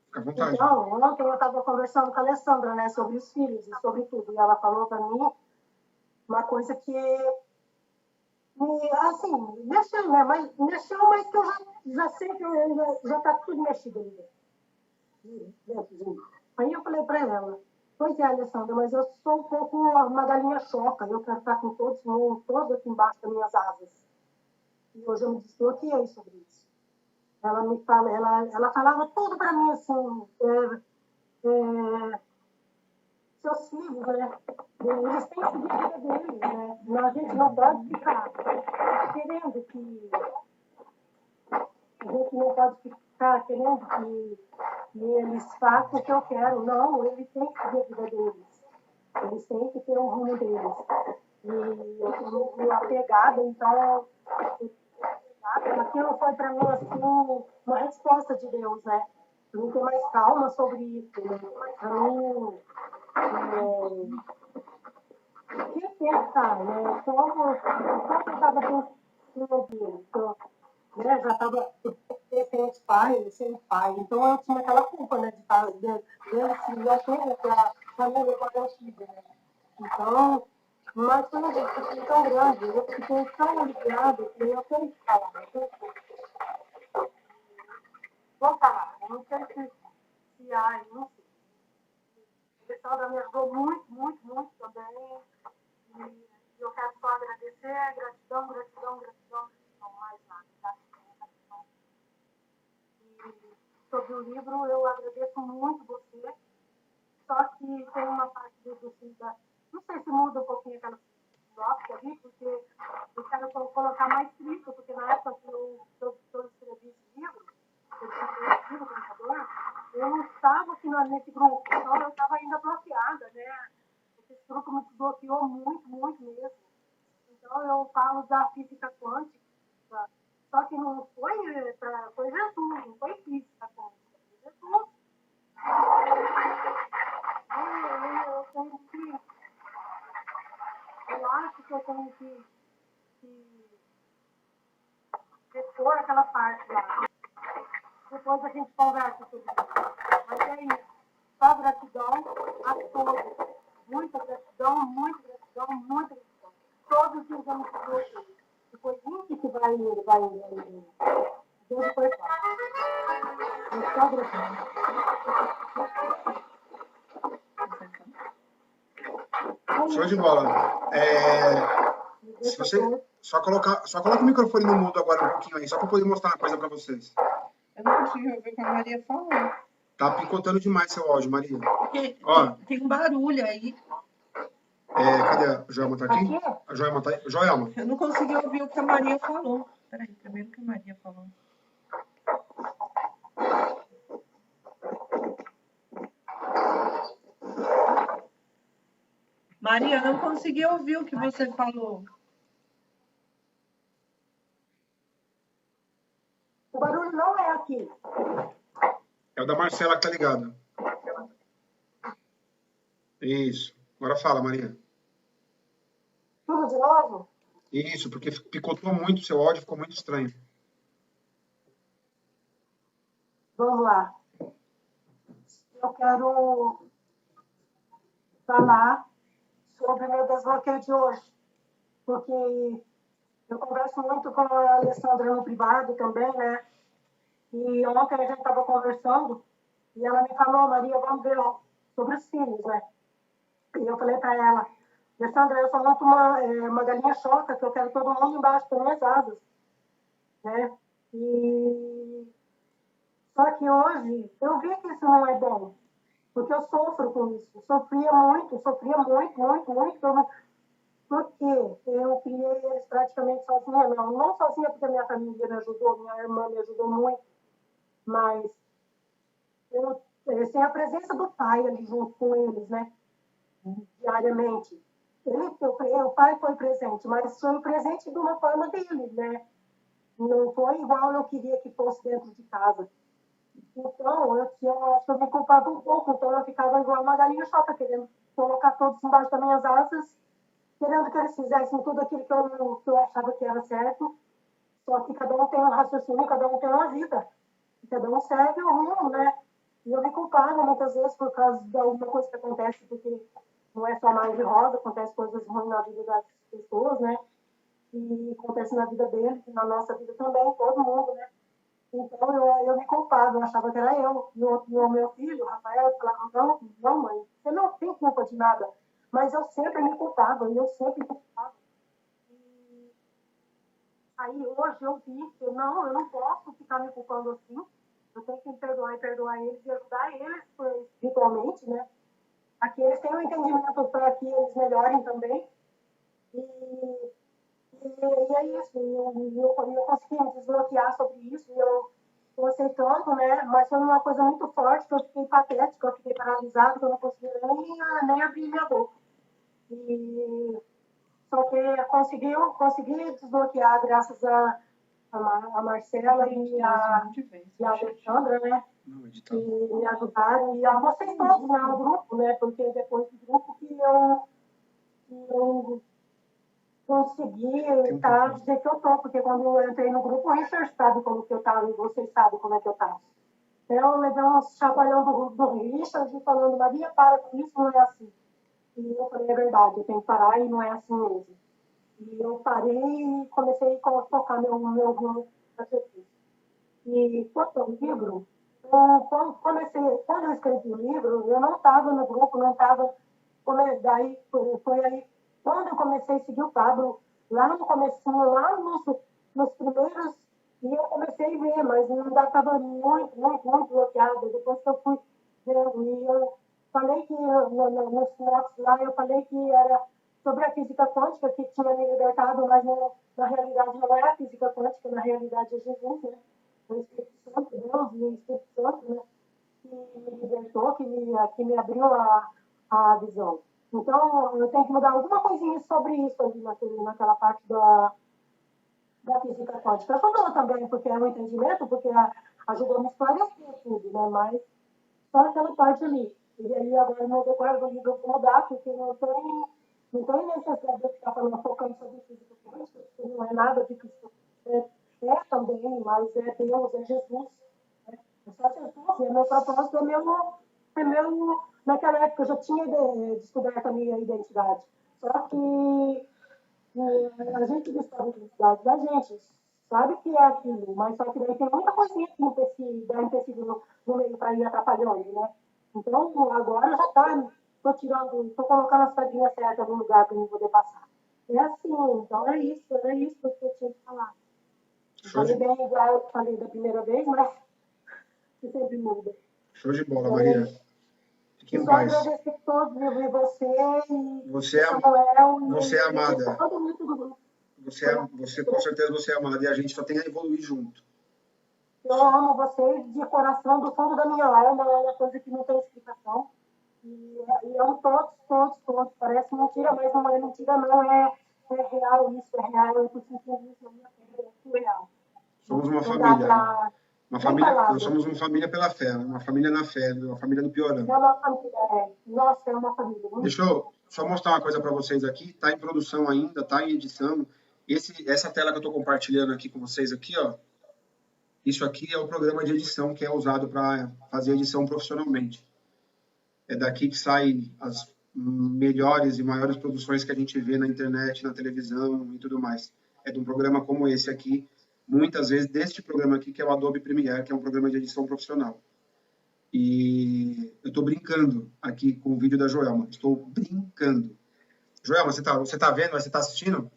Fica à vontade. Então, ontem eu estava conversando com a Alessandra, né, sobre os filhos e sobre tudo. E ela falou para mim uma coisa que, assim, mexeu, né? Mas que eu já sei que já tá tudo mexido ali dentro. Aí eu falei para ela, pois é, Alessandra, mas eu sou um pouco uma galinha choca, eu quero estar com todos aqui embaixo das minhas asas. E hoje eu me desbloqueei sobre isso. Ela falava tudo para mim assim, seus filhos, né? Eles têm que seguir a vida deles, né? A gente não pode ficar querendo que a gente não pode ficar querendo que eles façam o que eu quero. Não, eles têm que seguir a vida deles. Eles têm que ter um rumo deles. E eu sou muito apegada, então aquilo foi para mim assim, uma resposta de Deus, né? Para mim ter mais calma sobre isso, né? Para mim repensar, né? Como eu estava pensando dele, né? Já estava sem pai, então eu tinha aquela culpa, né? De estar dele se achando para me levar ao filho, né? Então, mas foi uma discussão tão grande, eu fiquei tão aliviada que eu tenho que falar, vou falar, eu não sei não sei. O pessoal da me ajudou muito, muito, muito também. E eu quero só agradecer, gratidão, mais nada. Gratidão. E sobre o livro, eu agradeço muito você. Só que tem uma parte do da. Não sei se muda um pouquinho aquela sinopse ali, porque eu quero colocar mais escrito, porque na época que eu escrevi esse livro, no computador, eu não estava aqui nesse grupo, então eu estava ainda bloqueada, né? Esse grupo me desbloqueou muito, muito mesmo. Então eu falo da física quântica, só que não foi foi Jesus, não foi física quântica, foi Jesus. Eu acho que eu tenho que repor aquela parte lá. Depois a gente conversa sobre isso. Mas é isso. Só gratidão a todos. Muita gratidão, muita gratidão, muita gratidão. Todos os anos que eu fiz. Depois que vai indo. Deus foi fácil. Mas só gratidão. Show de bola. Se você só coloca o microfone no mudo agora um pouquinho aí, só para poder mostrar uma coisa para vocês. Eu não consegui ouvir o que a Maria falou. Tá picotando demais seu áudio, Maria. Tem um barulho aí. Cadê a Joelma? Tá aqui? A Joelma tá aí? Joelma. Eu não consegui ouvir o que a Maria falou. Peraí, primeiro o que a Maria falou. Maria, eu não consegui ouvir o que você falou. O barulho não é aqui. É o da Marcela que tá ligado. Isso. Agora fala, Maria. Tudo de novo? Isso, porque picotou muito o seu áudio, ficou muito estranho. Vamos lá. Eu quero falar sobre o meu desbloqueio de hoje. Porque eu converso muito com a Alessandra no privado também, né? E ontem a gente estava conversando e ela me falou, Maria, vamos ver sobre os filhos, né? E eu falei para ela, Alessandra, eu sou muito uma galinha choca, que eu quero todo mundo embaixo das minhas asas, né? Só que hoje eu vi que isso não é bom, porque eu sofro com isso. Sofria muito, porque eu criei eles praticamente sozinha, não sozinha porque a minha família me ajudou, minha irmã me ajudou muito, mas sem a presença do pai ali junto com eles, né? Diariamente. O pai foi presente, mas foi um presente de uma forma dele, né? Não foi igual eu queria que fosse dentro de casa. Então, acho que eu me culpava um pouco, então eu ficava igual uma galinha choca, querendo colocar todos embaixo das minhas asas, querendo que eles fizessem tudo aquilo que eu achava que era certo, só que cada um tem um raciocínio, cada um tem uma vida, cada um segue o rumo, né? E eu me culpava muitas vezes por causa de alguma coisa que acontece, porque não é só mar de rosa, acontece coisas ruins na vida das pessoas, né? E acontece na vida dele, na nossa vida também, todo mundo, né? Então eu me culpava, eu achava que era eu. E o meu filho, o Rafael, falava, não, mãe, você não tem culpa de nada. Mas eu sempre me culpava, e eu sempre me culpava. E aí hoje eu vi que eu não posso ficar me culpando assim. Eu tenho que me perdoar e perdoar eles e ajudar eles espiritualmente, né? Aqui eles têm um entendimento para que eles melhorem também. E é isso. Eu consegui me desbloquear sobre isso. E eu aceitando, né? Mas foi uma coisa muito forte que eu fiquei patética, eu fiquei paralisada, que eu não conseguia nem abrir minha boca. E só que consegui desbloquear graças a Marcela e a Alexandra, né? Que me ajudaram, e a vocês todos, né? O grupo, né? Porque depois do grupo que eu consegui do jeito que eu tô, porque quando eu entrei no grupo, o Richard sabe como que eu tava e vocês sabem como é que eu tava. Então, eu levei um chacoalhão do Richard falando, Maria, para com isso, não é assim. E eu falei, é verdade, eu tenho que parar e não é assim mesmo. E eu parei e comecei a tocar meu rumo na certeza. E quanto ao livro, quando eu escrevi o livro, eu não estava no grupo, não estava. Daí foi aí, quando eu comecei a seguir o Pablo, lá no comecinho, lá nos primeiros, e eu comecei a ver, mas ainda estava muito bloqueada. Depois que eu fui vendo, e eu falei que nos notes lá, eu falei que era sobre a física quântica, que tinha me libertado, mas na realidade não é a física quântica, na realidade é Jesus, né? O Espírito Santo, Deus e o Espírito Santo, né? Que me libertou, que me abriu a visão. Então, eu tenho que mudar alguma coisinha sobre isso ali naquela parte da física quântica. Ajudou também, porque é um entendimento, porque ajudou a me esclarecer tudo, né? Mas só aquela parte ali. E aí, agora, no decorrer do livro, eu vou mudar, porque não tem necessidade de eu ficar focando sobre física quântica, porque não é nada de física quântica. É também, mas é Deus, é Jesus. Né? É só Jesus, é meu propósito, naquela época eu já tinha descoberto a minha identidade. Só que a gente descobre a identidade da gente, sabe que é aquilo, mas só que daí tem muita coisinha que dá empecilho no meio para ir atrapalhando, né? Então, agora já tô colocando as pedrinhas certas no lugar para eu poder passar. É assim, então é isso que eu tinha que falar. Falei bem igual eu falei da primeira vez, mas que sempre muda. Show de bola, Maria. Fique em só paz. agradecer a todos, ver você e você é amada. Todo mundo do grupo. Você, com certeza, você é amada. E a gente só tem a evoluir junto. Eu amo vocês de coração, do fundo da minha alma, é uma coisa que não tem explicação. E amo todos. Parece mentira, mas não é mentira, não. É real isso, é real. Eu tô sentindo isso na minha vida, é surreal. Somos uma família. Nós somos uma família pela fé, uma família na fé, uma família do Piorama. É uma família, nossa, é uma família. Deixa eu só mostrar uma coisa para vocês aqui. Está em produção ainda, está em edição. Essa tela que eu estou compartilhando aqui com vocês aqui, ó. Isso aqui é o programa de edição que é usado para fazer edição profissionalmente. É daqui que saem as melhores e maiores produções que a gente vê na internet, na televisão e tudo mais. É de um programa como esse aqui, muitas vezes deste programa aqui, que é o Adobe Premiere, que é um programa de edição profissional. E eu estou brincando aqui com o vídeo da Joelma. Estou brincando. Joelma, você tá vendo? Você está assistindo?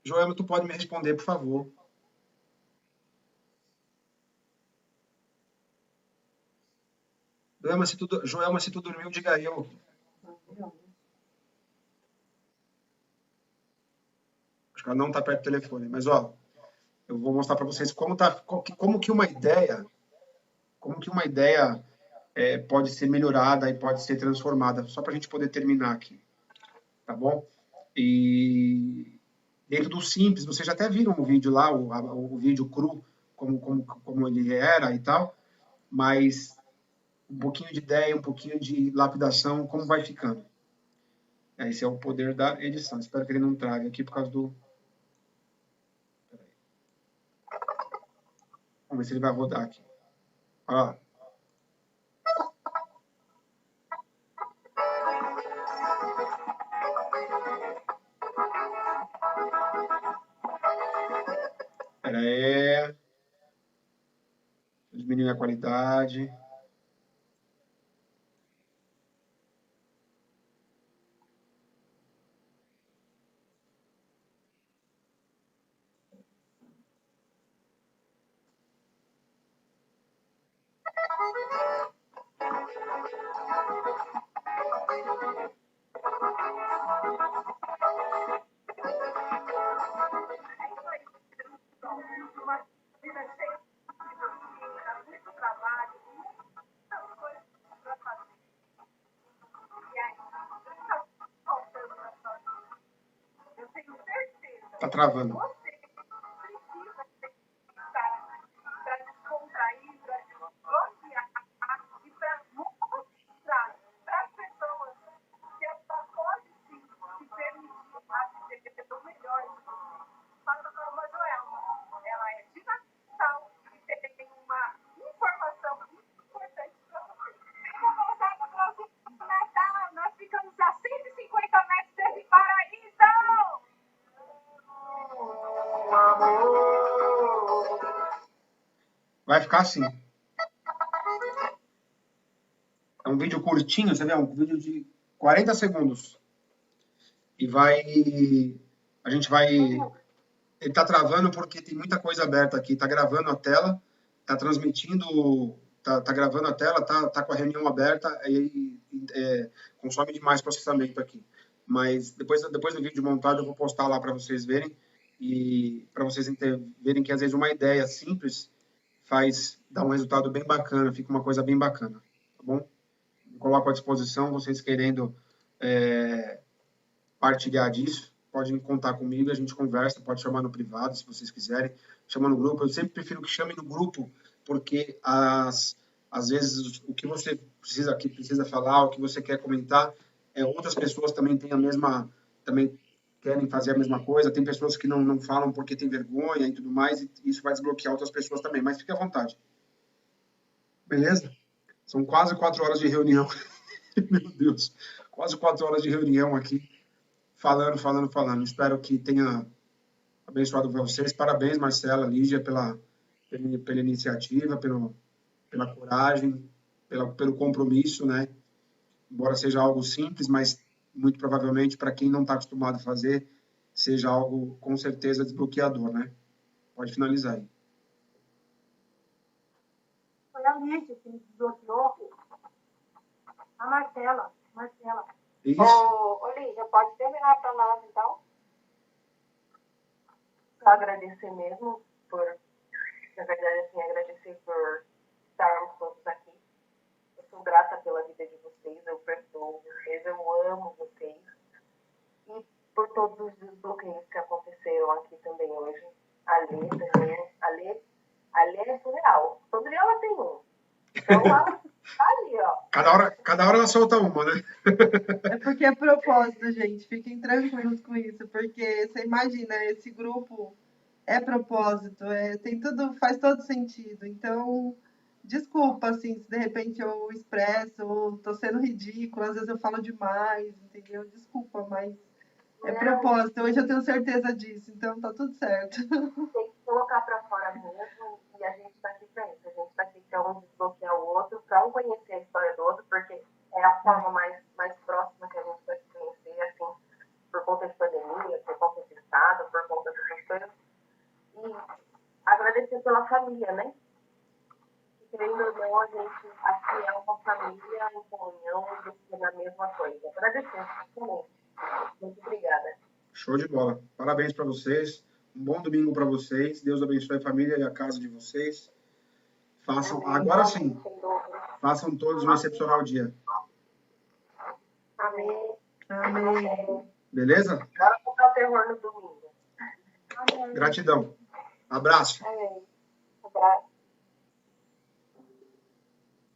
Joelma, tu pode me responder, por favor. Joelma, se tu dormiu, diga eu. Acho que ela não está perto do telefone. Mas, ó, eu vou mostrar para vocês como que uma ideia pode ser melhorada e pode ser transformada, só para a gente poder terminar aqui, tá bom? E dentro do simples, vocês já até viram o vídeo lá, o vídeo cru, como ele era e tal, mas um pouquinho de ideia, um pouquinho de lapidação, como vai ficando. Esse é o poder da edição. Espero que ele não traga aqui por causa do... Vamos ver se ele vai rodar aqui. Ó. Pera aí. Diminuir a qualidade. Uma vida cheia de muito trabalho, muitas coisas para fazer. E aí, está faltando na sua vida. Eu tenho certeza Tá travando. que você precisa estar para descontrair, para desbloquear e para mostrar para as pessoas que ela pode sim se permitir a viver o melhor de você. Fala, Joelma, ela é de Natal e tem uma informação importante para você. Venha voltar no próximo Natal, nós ficamos a 150 metros desse paraíso! Vai ficar assim. É um vídeo curtinho, você vê? Um vídeo de 40 segundos. E vai... A gente vai... Ele tá travando porque tem muita coisa aberta aqui. Tá gravando a tela, tá transmitindo... Tá gravando a tela, tá com a reunião aberta e consome demais processamento aqui. Mas depois do vídeo montado eu vou postar lá para vocês verem e para vocês verem que às vezes uma ideia simples dá um resultado bem bacana, fica uma coisa bem bacana, tá bom? Me coloco à disposição, vocês querendo partilhar disso, podem contar comigo, a gente conversa, pode chamar no privado, se vocês quiserem, chama no grupo. Eu sempre prefiro que chame no grupo, porque às vezes o que você precisa falar, o que você quer comentar, outras pessoas também têm também querem fazer a mesma coisa, tem pessoas que não falam porque tem vergonha e tudo mais, e isso vai desbloquear outras pessoas também, mas fique à vontade. Beleza? São quase 4 horas de reunião. Meu Deus, quase 4 horas de reunião aqui, falando. Espero que tenha abençoado vocês. Parabéns, Marcela, Lígia, pela iniciativa, pela coragem, pelo compromisso, né? Embora seja algo simples, mas muito provavelmente, para quem não está acostumado a fazer, seja algo, com certeza, desbloqueador, né? Pode finalizar aí. Foi a Lígia que me desbloqueou. A Marcela. Isso. Ô, Lígia, pode terminar para nós, então? Só agradecer mesmo na verdade, assim, agradecer por estarmos todos aqui. Eu sou grata pela vida de vocês, eu perdoo vocês, eu amo vocês. E por todos os desbloqueios que aconteceram aqui também hoje. A Lê também. A Lê é surreal. Todo dia ela tem um. Então ela tá ali, ó. Cada hora ela solta uma, né? É porque é propósito, gente. Fiquem tranquilos com isso, porque você imagina, esse grupo é propósito, faz todo sentido. Então, desculpa, assim, se de repente eu expresso ou tô sendo ridícula, às vezes eu falo demais, entendeu? Desculpa, mas é propósito. Hoje eu tenho certeza disso, então tá tudo certo. Tem que colocar pra fora mesmo, e a gente tá aqui pra isso. A gente tá aqui pra um desbloquear o outro, pra um conhecer a história do outro, porque é a forma mais próxima que a gente vai se conhecer, assim, por conta de pandemia, por conta de estado, por conta dessas coisas. E agradecer pela família, né? E, querendo ou não, a gente aqui é uma família em comunhão, na mesma coisa. Agradecer, realmente. Muito obrigada. Show de bola. Parabéns para vocês. Um bom domingo para vocês. Deus abençoe a família e a casa de vocês. Agora sim, façam todos um excepcional dia. Amém. Amém. Beleza? Bora tocar o terror no domingo. Gratidão. Abraço. Amém. Abraço.